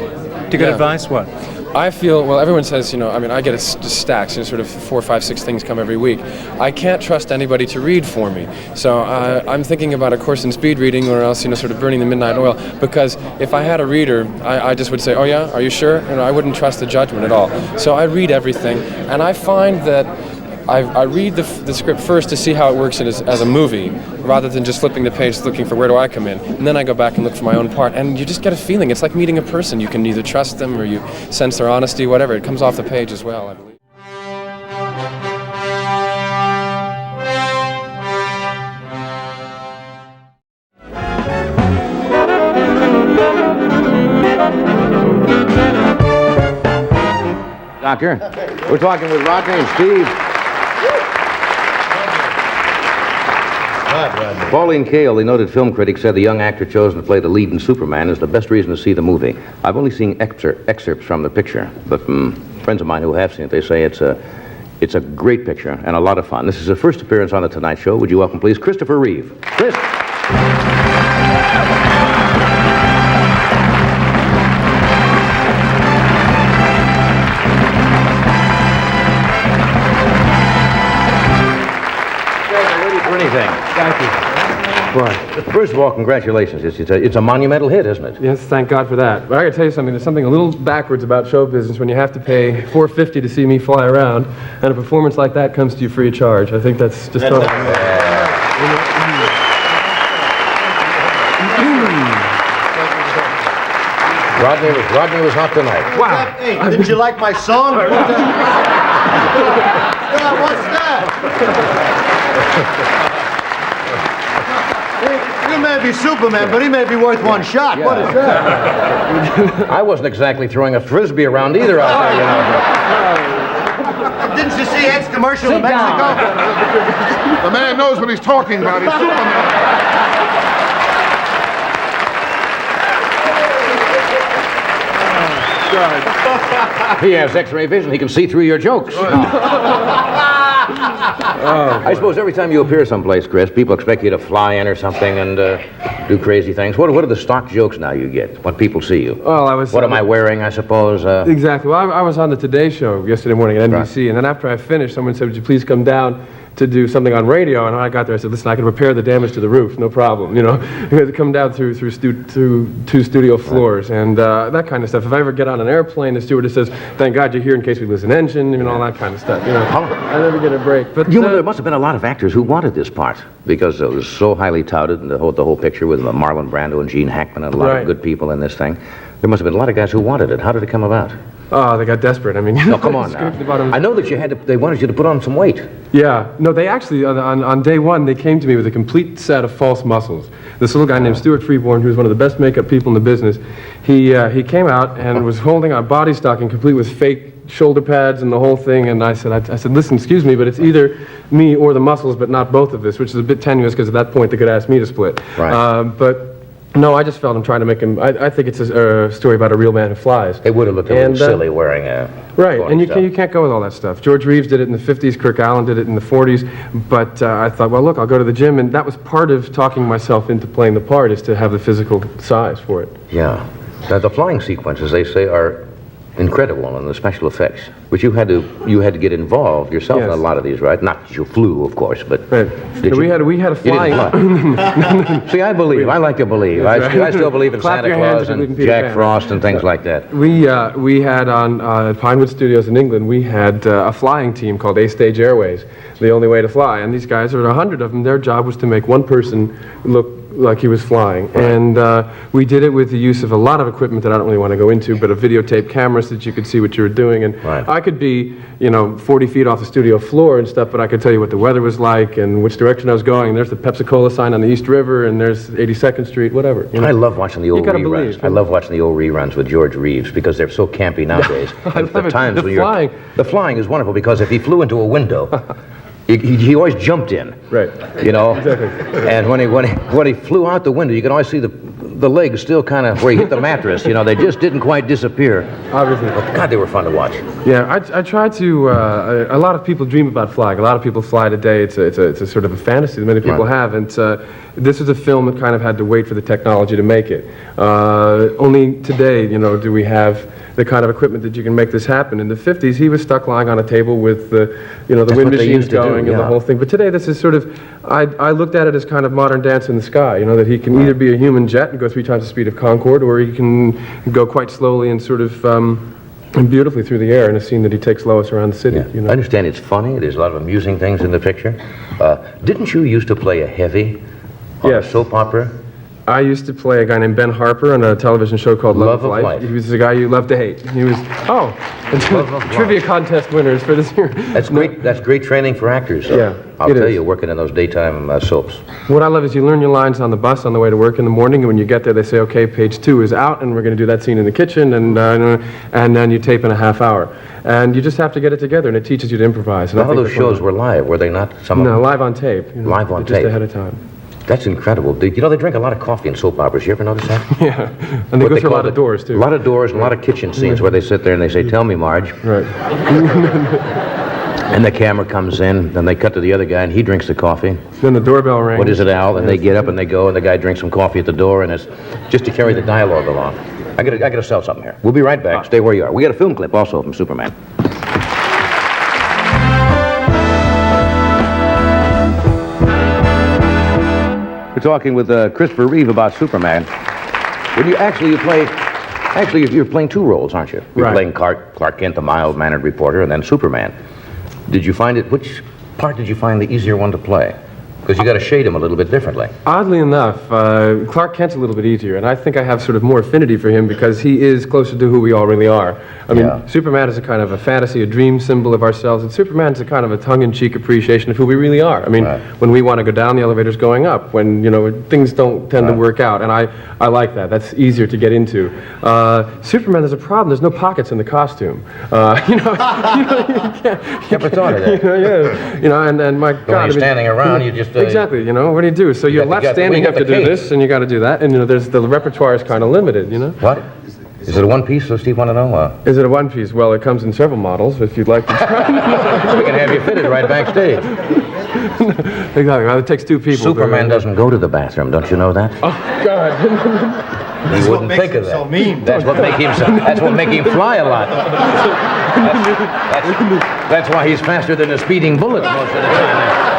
Do you get advice? What? I feel, well, everyone says, you know, I mean, I get stacks, you know, sort of 4, 5, 6 things come every week. I can't trust anybody to read for me. So I'm thinking about a course in speed reading, or else, you know, sort of burning the midnight oil, because if I had a reader, I just would say, oh yeah, are you sure? You know, I wouldn't trust the judgment at all. So I read everything, and I find that I read the script first to see how it works as a movie, rather than just flipping the page looking for where do I come in. And then I go back and look for my own part, and you just get a feeling. It's like meeting a person. You can either trust them or you sense their honesty, whatever. It comes off the page as well, I believe. Doctor, we're talking with Rodney and Steve. Pauline Kael, the noted film critic, said the young actor chosen to play the lead in Superman is the best reason to see the movie. I've only seen excerpts from the picture, but friends of mine who have seen it, they say it's a great picture and a lot of fun. This is her first appearance on The Tonight Show. Would you welcome, please, Christopher Reeve. Chris. Thank you. Right. First of all, congratulations. It's a monumental hit, isn't it? Yes, thank God for that. But I gotta tell you something, there's something a little backwards about show business when you have to pay $4.50 to see me fly around, and a performance like that comes to you free of charge. I think that's just totally... Rodney was hot tonight. Wow. Hey, didn't you like my song? What's that? You may be Superman, but he may be worth one shot. Yeah. What is that? I wasn't exactly throwing a frisbee around either out there, you know. Didn't you see Ed's commercial in Mexico? The man knows what he's talking about. He's Superman. He has X-ray vision. He can see through your jokes. I suppose every time you appear someplace, Chris, people expect you to fly in or something and do crazy things. What are the stock jokes now you get? What people see you? Well, What am I wearing, I suppose? Exactly. Well, I was on the Today Show yesterday morning at NBC, and then after I finished, someone said, would you please come down to do something on radio? And when I got there, I said, listen, I can repair the damage to the roof, no problem, you know. You had to come down through 2 studio floors and that kind of stuff. If I ever get on an airplane, the stewardess says, thank God you're here in case we lose an engine, and all that kind of stuff, you know. I never get a break. But there must have been a lot of actors who wanted this part because it was so highly touted, and the whole picture with Marlon Brando and Gene Hackman and a lot of good people in this thing. There must have been a lot of guys who wanted it. How did it come about? Oh, they got desperate. I mean, No, come on now. I know that they wanted you to put on some weight. Yeah. No, they actually, on day one, they came to me with a complete set of false muscles. This little guy named Stuart Freeborn, who was one of the best makeup people in the business, he came out and was holding a body stocking complete with fake shoulder pads and the whole thing, and I said, listen, excuse me, but it's either me or the muscles, but not both of this, which is a bit tenuous because at that point they could ask me to split. Right. But no, I just felt I'm trying to make him. I think it's a story about a real man who flies. It would have looked a little silly wearing a. Right, and you can't go with all that stuff. George Reeves did it in the 50s, Kirk Allen did it in the 40s, but I thought, well, look, I'll go to the gym, and that was part of talking myself into playing the part, is to have the physical size for it. Yeah. Now, the flying sequences, they say, are incredible in the special effects, but you had to get involved yourself in a lot of these, right? Not that you flew, of course, but we had a flying. See, I believe. I like to believe. I still believe in Santa Claus and Jack Frost and things like that. We had on Pinewood Studios in England, we had a flying team called A-Stage Airways, the only way to fly, and these guys, there were 100 of them. Their job was to make one person look like he was flying, and we did it with the use of a lot of equipment that I don't really want to go into, but a videotape camera so that you could see what you were doing, and I could be 40 feet off the studio floor and stuff, but I could tell you what the weather was like and which direction I was going, and there's the Pepsi-Cola sign on the East River, and there's 82nd Street, whatever. I love watching the old reruns. I love watching the old reruns with George Reeves because they're so campy nowadays. The flying is wonderful because if he flew into a window, he always jumped in. Right. Exactly. And when he flew out the window, you could always see the legs still kind of where he hit the mattress. They just didn't quite disappear. Obviously. But God, they were fun to watch. Yeah, I try to. A lot of people dream about flying. A lot of people fly today. It's a sort of a fantasy that many people have, and this is a film that kind of had to wait for the technology to make it. Only today, do we have the kind of equipment that you can make this happen. In the 50s, he was stuck lying on a table with the wind machines going and the whole thing. But today, this is sort of, I looked at it as kind of modern Dance in the Sky, that he can either be a human jet and go 3 times the speed of Concorde, or he can go quite slowly and sort of and beautifully through the air in a scene that he takes Lois around the city. I understand it's funny. There's a lot of amusing things in the picture. Didn't you used to play a heavy on a soap opera? I used to play a guy named Ben Harper on a television show called Love of Life. He was the guy you love to hate. He was trivia contest winners for this year. That's great. That's great training for actors. Yeah, I'll tell you, working in those daytime soaps. What I love is you learn your lines on the bus on the way to work in the morning, and when you get there, they say, "Okay, page 2 is out, and we're going to do that scene in the kitchen," and then you tape in a half hour, and you just have to get it together, and it teaches you to improvise. And all those shows were live, were they not? No, live on tape. Live on tape. Just ahead of time. That's incredible. They drink a lot of coffee in soap operas. You ever notice that? Yeah. And they go through a lot of doors, too. A lot of doors and a lot of kitchen scenes where they sit there and they say, "Tell me, Marge." Right. And the camera comes in, then they cut to the other guy and he drinks the coffee. Then the doorbell rings. "What is it, Al?" And they get up and they go and the guy drinks some coffee at the door, and it's just to carry the dialogue along. I gotta sell something here. We'll be right back. Stay where you are. We got a film clip also from Superman. We're talking with Christopher Reeve about Superman. When you're playing 2 roles, aren't you? You're playing Clark Kent, the mild-mannered reporter, and then Superman. Which part did you find the easier one to play? Because you got to shade him a little bit differently. Oddly enough, Clark Kent's a little bit easier, and I think I have sort of more affinity for him because he is closer to who we all really are. I mean, Superman is a kind of a fantasy, a dream symbol of ourselves, and Superman's a kind of a tongue-in-cheek appreciation of who we really are. I mean, when we want to go down, the elevator's going up. When, things don't tend to work out, and I like that. That's easier to get into. Superman, there's a problem. There's no pockets in the costume. You can't. Never thought of that. And my God. When you're standing around, you just... Exactly, what do you do? So you're left standing, you have to do this, and you got to do that, and there's the repertoire is kind of limited, What? Is it a one-piece? Does Steve want to know? Is it a one-piece? Well, it comes in several models, if you'd like to try. We can have you fitted right backstage. Exactly. Well, it takes 2 people. Superman doesn't go to the bathroom. Don't you know that? Oh God. You wouldn't think of that. So mean. That's what make him fly a lot. That's why he's faster than a speeding bullet most of the time.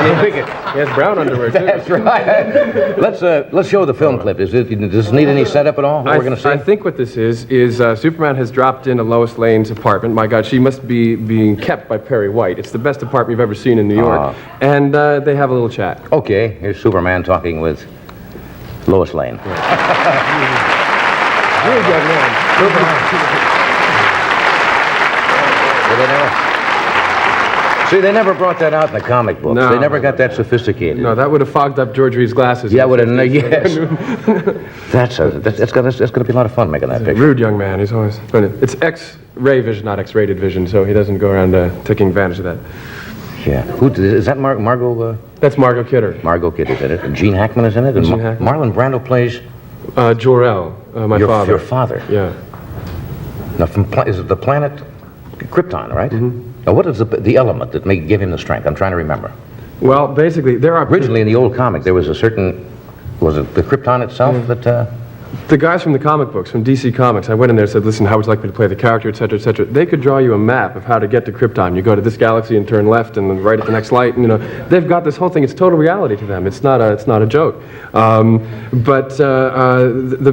He has brown underwear, too. That's right. Let's show the film clip. Does this need any setup at all? What we're going to see? I think what this is Superman has dropped into Lois Lane's apartment. My God, she must be being kept by Perry White. It's the best apartment you've ever seen in New York. And they have a little chat. Okay, here's Superman talking with Lois Lane. Really good man. they never brought that out in the comic books. No, they never got that sophisticated. No, that would have fogged up George Reeves' glasses. Yeah, would have. Yes. That's gonna be a lot of fun making that picture. Rude young man. He's always. But it's X-ray vision, not X-rated vision, so he doesn't go around taking advantage of that. Yeah. Is that Margot? That's Margot Kidder. Margot Kidder's in it, and Gene Hackman is in it, and Gene Hackman. Marlon Brando plays Jor-El, my father. Your father. Yeah. Now, is it the planet Krypton, right? Mm-hmm. Now, what is the element that may give him the strength? I'm trying to remember. Well, basically, there are... Originally, in the old comic, there was a certain... Was it the Krypton itself that... The guys from the comic books, from DC Comics, I went in there and said, listen, how would you like me to play the character, et cetera, et cetera. They could draw you a map of how to get to Krypton. You go to this galaxy and turn left and then right at the next light. And, they've got this whole thing. It's total reality to them. It's not a joke. The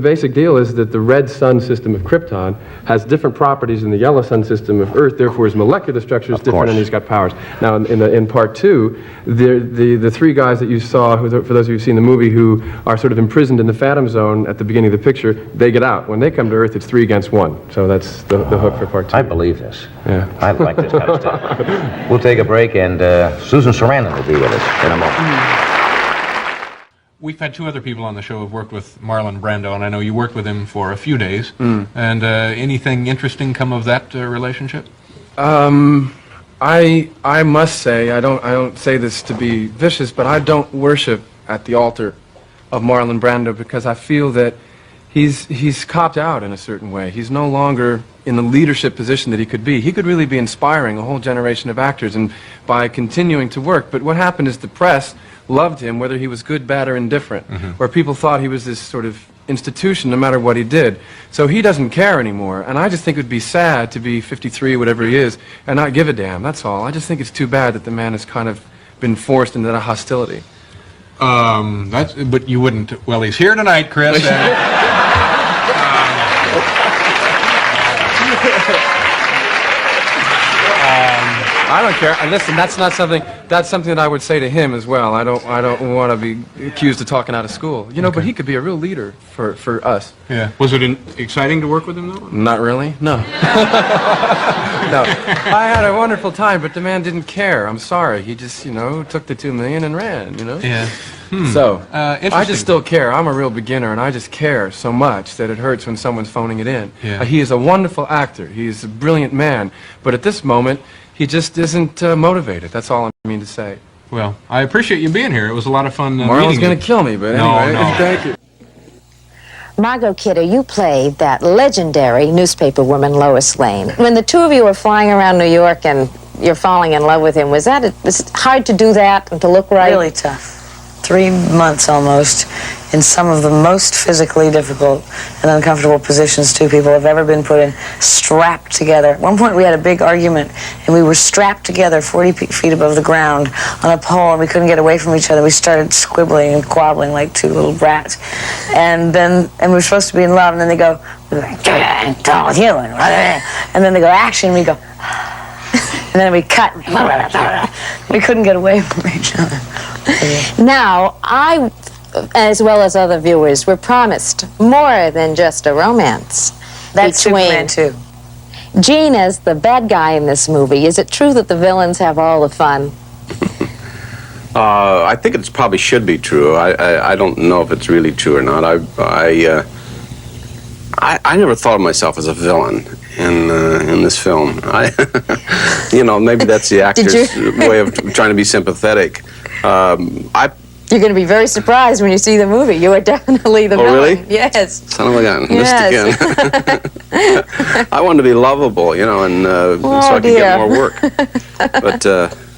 basic deal is that the red sun system of Krypton has different properties than the yellow sun system of Earth. Therefore, his molecular structure is different and he's got powers. Now, in part 2, the three guys that you saw, for those of you who've seen the movie, who are sort of imprisoned in the Phantom Zone at the beginning of the picture, they get out. When they come to Earth, it's 3 against 1. So that's the hook for part 2. I believe this. Yeah. I like this kind of stuff. We'll take a break, and Susan Sarandon will be with us in a moment. We've had 2 other people on the show who've worked with Marlon Brando, and I know you worked with him for a few days. And anything interesting come of that relationship? I must say, I don't say this to be vicious, but I don't worship at the altar of Marlon Brando because I feel that he's copped out in a certain way. He's no longer in the leadership position that he could be. He could really be inspiring a whole generation of actors and by continuing to work. But what happened is the press loved him, whether he was good, bad, or indifferent, where people thought he was this sort of institution no matter what he did. So he doesn't care anymore. And I just think it would be sad to be 53, whatever he is, and not give a damn. That's all. I just think it's too bad that the man has kind of been forced into that hostility. But you wouldn't. Well, he's here tonight, Chris. I don't care. And listen, that's something that I would say to him as well. I don't want to be accused of talking out of school. But he could be a real leader for us. Yeah. Was it exciting to work with him, though? Not really. No. No. I had a wonderful time, but the man didn't care. I'm sorry. He just, took the $2 million and ran, Yeah. So, I just still care. I'm a real beginner, and I just care so much that it hurts when someone's phoning it in. Yeah. He is a wonderful actor. He's a brilliant man. But at this moment, he just isn't motivated. That's all I mean to say. Well, I appreciate you being here. It was a lot of fun meeting you. Marlon's going to kill me, but anyway. No. Thank you. Margot Kidder, you played that legendary newspaper woman, Lois Lane. When the two of you were flying around New York and you're falling in love with him, was it hard to do that and to look right? Really tough. 3 months almost in some of the most physically difficult and uncomfortable positions two people have ever been put in, strapped together. At one point we had a big argument and we were strapped together 40 feet above the ground on a pole and we couldn't get away from each other. We started squibbling and quabbling like 2 little brats. And we were supposed to be in love, and then they go, and then they go action, and we go, and then we cut. We couldn't get away from each other. Now, I, as well as other viewers, were promised more than just a romance. That's Superman too. Gene is the bad guy in this movie. Is it true that the villains have all the fun? I think it probably should be true. I don't know if it's really true or not. I never thought of myself as a villain in this film. Maybe that's the actor's way of trying to be sympathetic. You're going to be very surprised when you see the movie. You are definitely the villain. Really? Yes. Son of a gun. Missed again. I wanted to be lovable, and so I could get more work. But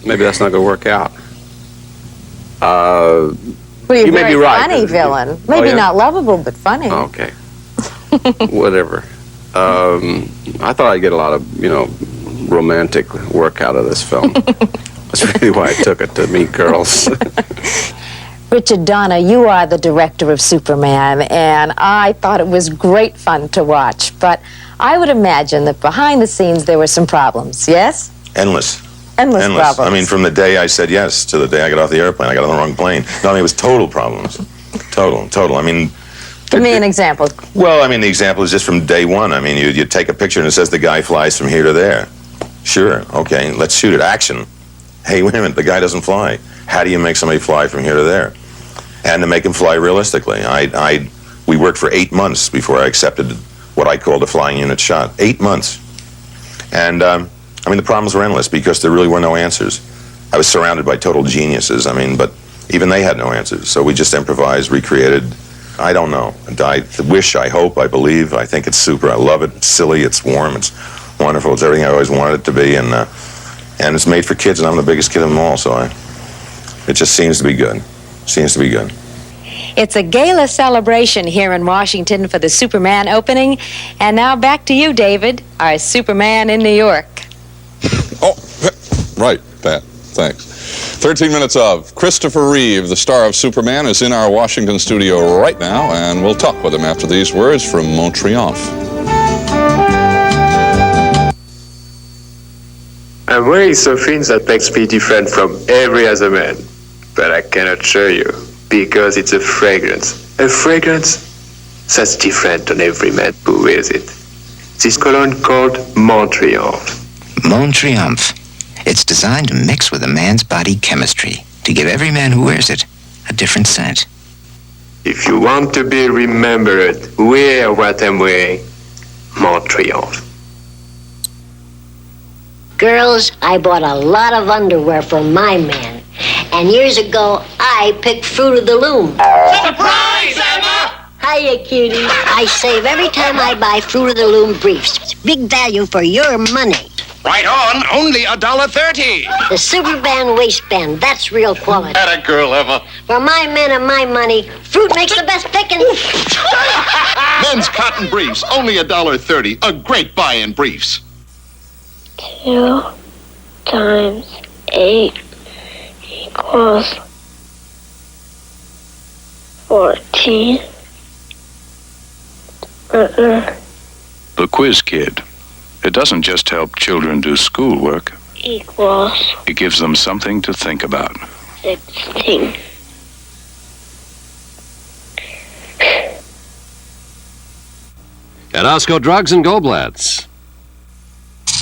maybe that's not going to work out. Well, you're you may be right. Funny villain. Maybe not lovable, but funny. Okay. Whatever. I thought I'd get a lot of, romantic work out of this film. That's really why I took it, to meet girls. Richard Donner, you are the director of Superman, and I thought it was great fun to watch. But I would imagine that behind the scenes there were some problems, yes? Endless problems. I mean, from the day I said yes to the day I got off the airplane, I got on the wrong plane. No, I mean, it was total problems. Total. I mean... Give me an example. Well, I mean, the example is just from day one. I mean, you take a picture and it says the guy flies from here to there. Sure, okay, let's shoot it. Action. Hey, wait a minute, the guy doesn't fly. How do you make somebody fly from here to there? And to make him fly realistically. We worked for 8 months before I accepted what I called a flying unit shot. 8 months. And, I mean, the problems were endless because there really were no answers. I was surrounded by total geniuses, I mean, but even they had no answers. So we just improvised, recreated. I don't know. I wish, I hope, I believe. I think it's super. I love it. It's silly. It's warm. It's wonderful. It's everything I always wanted it to be. And it's made for kids, and I'm the biggest kid of them all. So it just seems to be good. Seems to be good. It's a gala celebration here in Washington for the Superman opening. And now back to you, David, our Superman in New York. Oh, right, Pat. Thanks. 13 minutes of Christopher Reeve, the star of Superman, is in our Washington studio right now, and we'll talk with him after these words from Montreal. I'm wearing something that makes me different from every other man, but I cannot show you because it's a fragrance. A fragrance that's different on every man who wears it. This cologne called Montreal. Montreal. It's designed to mix with a man's body chemistry to give every man who wears it a different scent. If you want to be remembered, wear what I'm wearing. Montreal. Girls, I bought a lot of underwear for my man. And years ago, I picked Fruit of the Loom. Surprise, Emma! Hiya, cutie. I save every time I buy Fruit of the Loom briefs. Big value for your money. Right on, only $1.30. The Superman waistband, that's real quality. Atta girl, Emma. For my men and my money, Fruit makes the best picking. Men's cotton briefs, only $1.30. A great buy in briefs. 2 times 8 equals 14. The Quiz Kid. It doesn't just help children do schoolwork. Equals It gives them something to think about. 16. At Osco Drugs and Goldblatt's.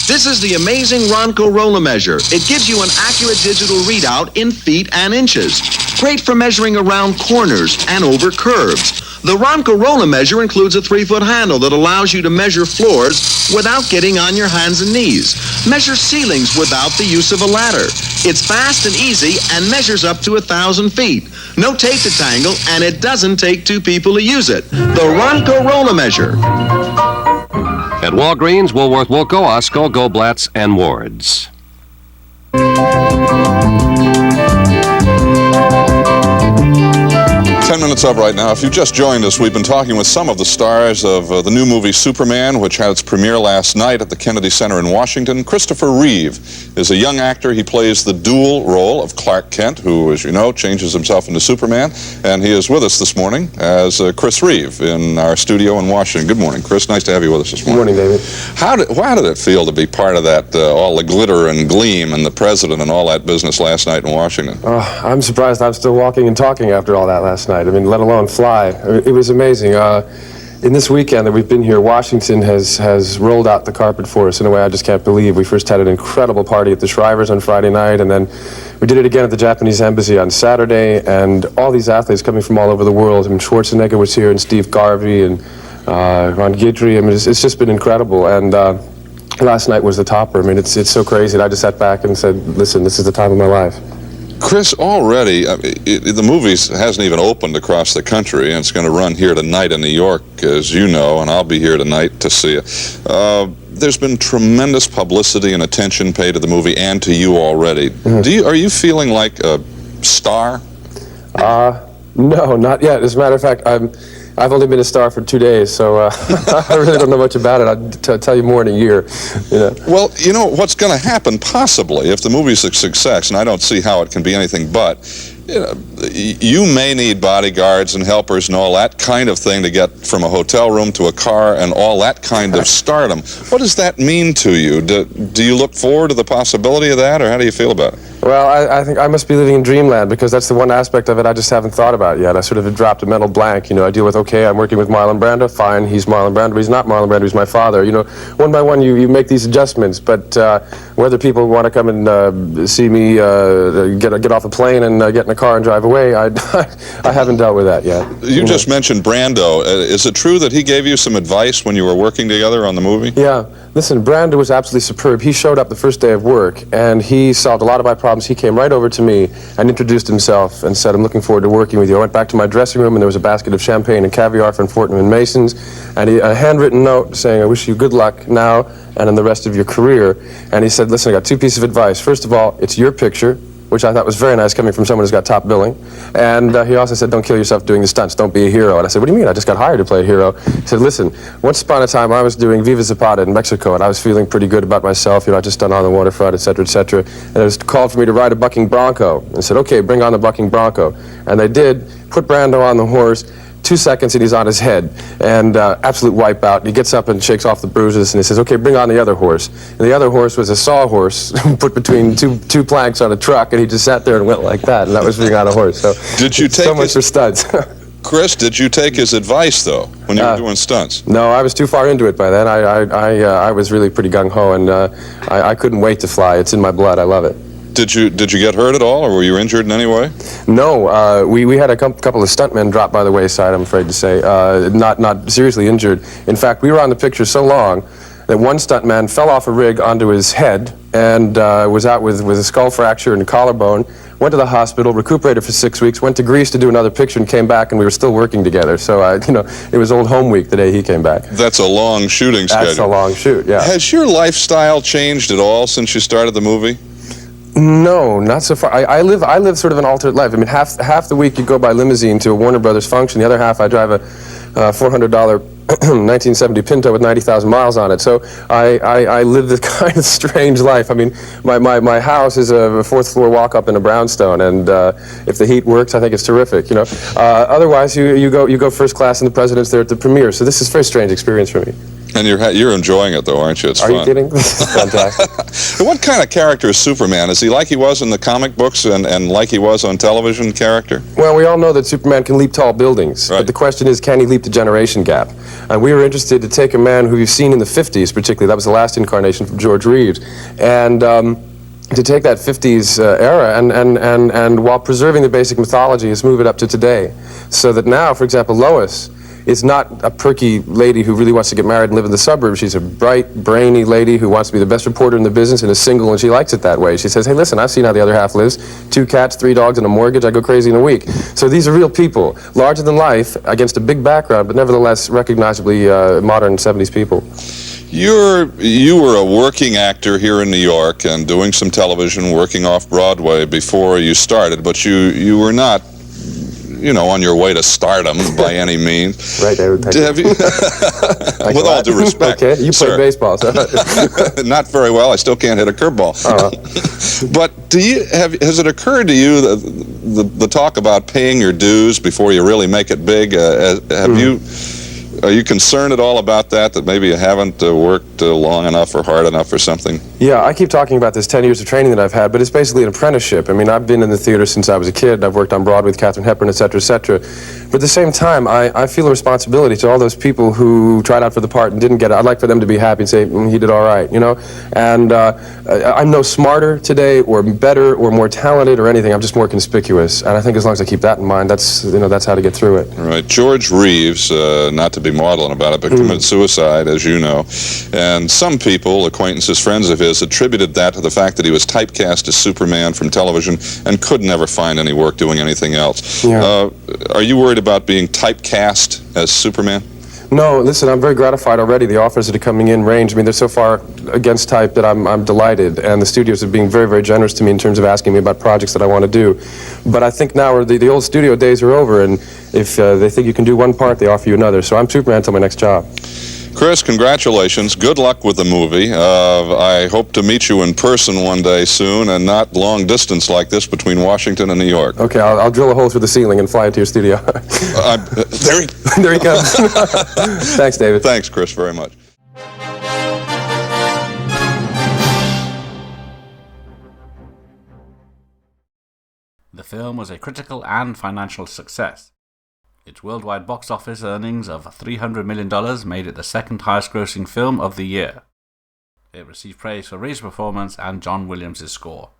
This is the amazing Ronco Roller Measure. It gives you an accurate digital readout in feet and inches. Great for measuring around corners and over curbs. The Ronco Roller Measure includes a 3-foot handle that allows you to measure floors without getting on your hands and knees. Measure ceilings without the use of a ladder. It's fast and easy and measures up to 1,000 feet. No tape to tangle, and it doesn't take 2 people to use it. The Ronco Roller Measure. At Walgreens, Woolworth, Wilco, Osco, Goldblatt's, and Ward's. 10 minutes of right now. If you've just joined us, we've been talking with some of the stars of the new movie Superman, which had its premiere last night at the Kennedy Center in Washington. Christopher Reeve is a young actor. He plays the dual role of Clark Kent, who, as you know, changes himself into Superman. And he is with us this morning as Chris Reeve in our studio in Washington. Good morning, Chris. Nice to have you with us this morning. Good morning, David. How did it feel to be part of that, all the glitter and gleam and the president and all that business last night in Washington? Oh, I'm surprised I'm still walking and talking after all that last night. I mean, let alone fly. It was amazing. In this weekend that we've been here, Washington has rolled out the carpet for us in a way I just can't believe. We first had an incredible party at the Shrivers on Friday night, and then we did it again at the Japanese Embassy on Saturday, and all these athletes coming from all over the world. I mean, Schwarzenegger was here, and Steve Garvey, and Ron Guidry. I mean, it's just been incredible, and last night was the topper. I mean, it's so crazy, and I just sat back and said, listen, this is the time of my life. Chris, already, the movie hasn't even opened across the country, and it's going to run here tonight in New York, as you know, and I'll be here tonight to see it. There's been tremendous publicity and attention paid to the movie and to you already. Mm-hmm. Are you feeling like a star? No, not yet. As a matter of fact, I've only been a star for 2 days, so I really don't know much about it. I'll tell you more in a year. You know. Well, you know what's going to happen, possibly, if the movie's a success, and I don't see how it can be anything but, you may need bodyguards and helpers and all that kind of thing to get from a hotel room to a car and all that kind of stardom. What does that mean to you? Do you look forward to the possibility of that, or how do you feel about it? Well, I think I must be living in dreamland, because that's the one aspect of it I just haven't thought about yet. I sort of have dropped a mental blank. You know, I deal with, okay, I'm working with Marlon Brando, fine, he's Marlon Brando, but he's not Marlon Brando, he's my father. You know, one by one you make these adjustments, but whether people want to come and see me get off a plane and get in a car and drive away, I haven't dealt with that yet. You just mentioned Brando. Is it true that he gave you some advice when you were working together on the movie? Yeah. Listen, Brando was absolutely superb. He showed up the first day of work, and he solved a lot of my problems. He came right over to me and introduced himself and said, I'm looking forward to working with you. I went back to my dressing room, and there was a basket of champagne and caviar from Fortnum & Mason's, and a handwritten note saying, I wish you good luck now and in the rest of your career. And he said, listen, I got two pieces of advice. First of all, it's your picture, which I thought was very nice coming from someone who's got top billing. And he also said, don't kill yourself doing the stunts, don't be a hero. And I said, what do you mean? I just got hired to play a hero. He said, listen, once upon a time I was doing Viva Zapata in Mexico, and I was feeling pretty good about myself, you know, I just done On the Waterfront, et cetera, and it was called for me to ride a bucking bronco. And I said, okay, bring on the bucking bronco. And they did, put Brando on the horse, 2 seconds and he's on his head, and absolute wipeout. He gets up and shakes off the bruises, and he says, okay, bring on the other horse. And the other horse was a sawhorse put between two planks on a truck, and he just sat there and went like that, and that was being on a horse. So did you take so much for stunts. Chris, did you take his advice, though, when you were doing stunts? No, I was too far into it by then. I was really pretty gung-ho, and I couldn't wait to fly. It's in my blood. I love it. Did you get hurt at all, or were you injured in any way? No, we had a couple of stuntmen drop by the wayside, I'm afraid to say, not seriously injured. In fact, we were on the picture so long that one stuntman fell off a rig onto his head and was out with a skull fracture and a collarbone, went to the hospital, recuperated for 6 weeks, went to Greece to do another picture and came back, and we were still working together. So, you know, it was old home week the day he came back. That's a long shooting schedule. That's a long shoot, yeah. Has your lifestyle changed at all since you started the movie? No, not so far. I live sort of an alternate life. I mean, half the week you go by limousine to a Warner Brothers function. The other half I drive a $400 1970 Pinto with 90,000 miles on it. So I live this kind of strange life. I mean, my house is a fourth floor walk up in a brownstone, and if the heat works, I think it's terrific. You know, otherwise you go first class, and the president's there at the premiere. So this is a very strange experience for me. And you're enjoying it, though, aren't you? It's fun. Are you kidding? This is fantastic. What kind of character is Superman? Is he like he was in the comic books and like he was on television character? Well, we all know that Superman can leap tall buildings. Right. But the question is, can he leap the generation gap? And we were interested to take a man who you've seen in the 50s, particularly. That was the last incarnation from George Reeves. And to take that 50s era and while preserving the basic mythology, is move it up to today. So that now, for example, Lois is not a perky lady who really wants to get married and live in the suburbs. She's a bright, brainy lady who wants to be the best reporter in the business and is single, and she likes it that way. She says, hey, listen, I've seen how the other half lives. 2 cats, 3 dogs, and a mortgage. I go crazy in a week. So these are real people, larger than life, against a big background, but nevertheless recognizably modern 70s people. You were a working actor here in New York and doing some television, working off Broadway before you started, but you were not, you know, on your way to stardom by any means. Right, David. Have you? With all due respect. Okay, you play baseball, so. Not very well. I still can't hit a curveball. But has it occurred to you the talk about paying your dues before you really make it big? Are you concerned at all about that maybe you haven't worked long enough or hard enough or something? Yeah, I keep talking about this 10 years of training that I've had, but it's basically an apprenticeship. I mean, I've been in the theater since I was a kid. I've worked on Broadway with Katharine Hepburn, et cetera, et cetera. But at the same time, I feel a responsibility to all those people who tried out for the part and didn't get it. I'd like for them to be happy and say, he did all right, you know? And I'm no smarter today or better or more talented or anything. I'm just more conspicuous. And I think as long as I keep that in mind, that's how to get through it. Right. George Reeves, not to be maudlin about it, but committed suicide, as you know. And some people, acquaintances, friends of his, attributed that to the fact that he was typecast as Superman from television and could never find any work doing anything else. Yeah. Are you worried about being typecast as Superman? No, listen, I'm very gratified already. The offers that are coming in range. I mean, they're so far against type that I'm delighted. And the studios are being very, very generous to me in terms of asking me about projects that I want to do. But I think now the old studio days are over, and if they think you can do one part, they offer you another. So I'm Superman until my next job. Chris, congratulations. Good luck with the movie. I hope to meet you in person one day soon, and not long distance like this between Washington and New York. Okay, I'll drill a hole through the ceiling and fly into your studio. There he comes. Thanks, David. Thanks, Chris, very much. The film was a critical and financial success. Its worldwide box office earnings of $300 million made it the second highest grossing film of the year. It received praise for Reeve's performance and John Williams' score.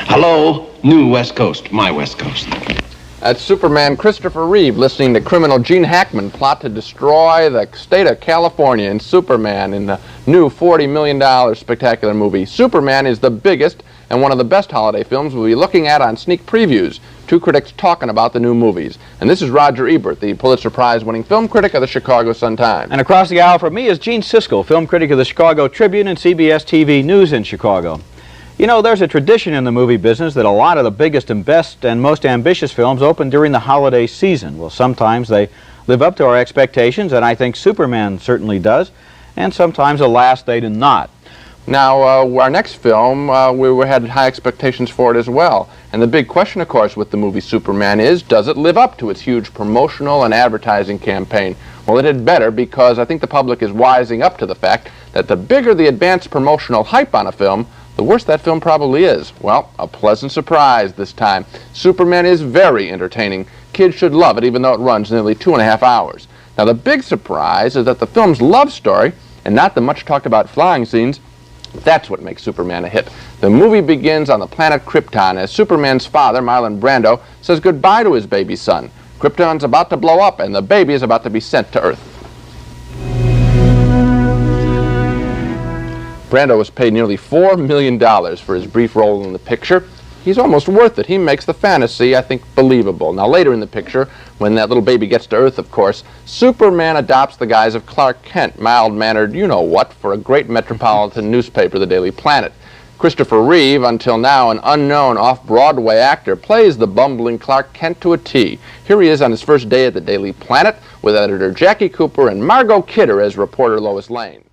Hello, new West Coast, my West Coast. That's Superman Christopher Reeve listening to criminal Gene Hackman plot to destroy the state of California in Superman in the new $40 million spectacular movie. Superman is the biggest and one of the best holiday films we'll be looking at on sneak previews. Two critics talking about the new movies. And this is Roger Ebert, the Pulitzer Prize-winning film critic of the Chicago Sun-Times. And across the aisle from me is Gene Siskel, film critic of the Chicago Tribune and CBS TV News in Chicago. You know, there's a tradition in the movie business that a lot of the biggest and best and most ambitious films open during the holiday season. Well, sometimes they live up to our expectations, and I think Superman certainly does, and sometimes, alas, they do not. Now, our next film, we had high expectations for it as well. And the big question, of course, with the movie Superman is, does it live up to its huge promotional and advertising campaign? Well, it had better, because I think the public is wising up to the fact that the bigger the advanced promotional hype on a film, the worse that film probably is. Well, a pleasant surprise this time. Superman is very entertaining. Kids should love it, even though it runs nearly 2.5 hours. Now, the big surprise is that the film's love story, and not the much talked about flying scenes, that's what makes Superman a hit. The movie begins on the planet Krypton as Superman's father, Marlon Brando, says goodbye to his baby son. Krypton's about to blow up, and the baby is about to be sent to Earth. Brando was paid nearly $4 million for his brief role in the picture. He's almost worth it. He makes the fantasy, I think, believable. Now, later in the picture, when that little baby gets to Earth, of course, Superman adopts the guise of Clark Kent, mild-mannered you-know-what, for a great metropolitan newspaper, the Daily Planet. Christopher Reeve, until now an unknown off-Broadway actor, plays the bumbling Clark Kent to a T. Here he is on his first day at the Daily Planet with editor Jackie Cooper and Margot Kidder as reporter Lois Lane.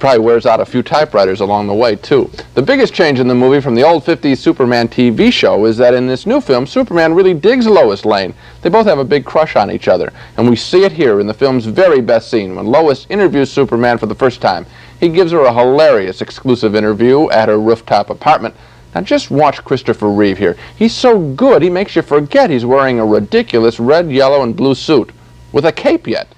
Probably wears out a few typewriters along the way, too. The biggest change in the movie from the old 50s Superman TV show is that in this new film, Superman really digs Lois Lane. They both have a big crush on each other, and we see it here in the film's very best scene when Lois interviews Superman for the first time. He gives her a hilarious exclusive interview at her rooftop apartment. Now just watch Christopher Reeve here. He's so good, he makes you forget he's wearing a ridiculous red, yellow, and blue suit with a cape yet.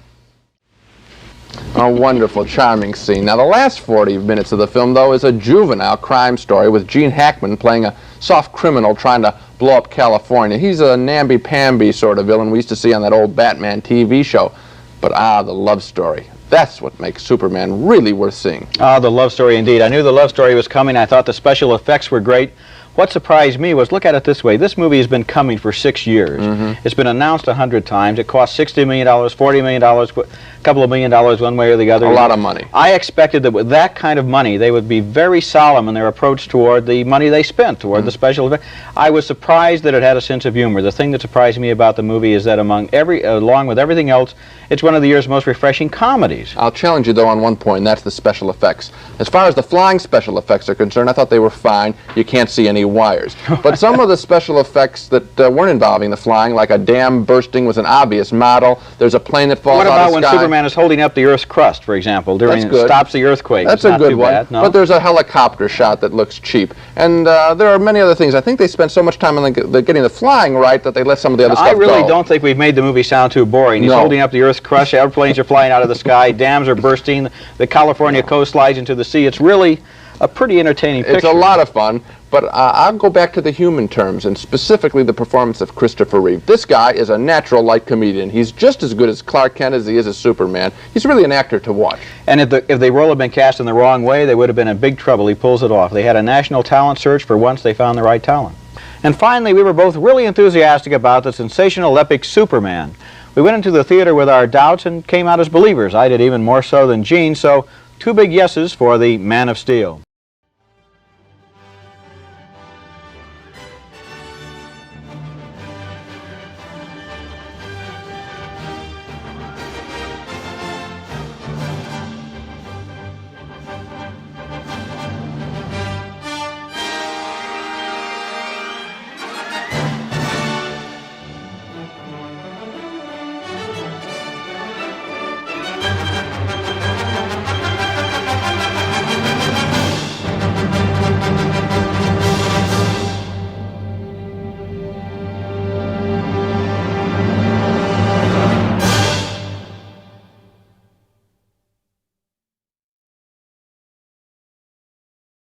A wonderful, charming scene. Now, the last 40 minutes of the film, though, is a juvenile crime story with Gene Hackman playing a soft criminal trying to blow up California. He's a namby-pamby sort of villain we used to see on that old Batman TV show. But, the love story. That's what makes Superman really worth seeing. The love story, indeed. I knew the love story was coming. I thought the special effects were great. What surprised me was, look at it this way, this movie has been coming for 6 years. It's been announced 100 times. It cost $60 million, $40 million, a couple of $1 million one way or the other. A lot of money. I expected that with that kind of money, they would be very solemn in their approach toward the money they spent, toward the special effects. I was surprised that it had a sense of humor. The thing that surprised me about the movie is that along with everything else, it's one of the year's most refreshing comedies. I'll challenge you, though, on one point, and that's the special effects. As far as the flying special effects are concerned, I thought they were fine. You can't see any wires. But some of the special effects that weren't involving the flying, like a dam bursting was an obvious model. There's a plane that falls out of the sky. What about when Superman is holding up the Earth's crust, for example, during it stops the earthquake? That's a good one. No? But there's a helicopter shot that looks cheap. And there are many other things. I think they spent so much time on getting the flying right that they let some of the other stuff go. I really don't think we've made the movie sound too boring. He's holding up the Earth's crust, airplanes are flying out of the sky, dams are bursting, the California coast slides into the sea. It's really a pretty entertaining picture. It's a lot of fun, but I'll go back to the human terms, and specifically the performance of Christopher Reeve. This guy is a natural light comedian. He's just as good as Clark Kent as he is as Superman. He's really an actor to watch. And if the role had been cast in the wrong way, they would have been in big trouble. He pulls it off. They had a national talent search. For once, they found the right talent. And finally, we were both really enthusiastic about the sensational epic Superman. We went into the theater with our doubts and came out as believers. I did even more so than Gene, so 2 big yeses for the Man of Steel.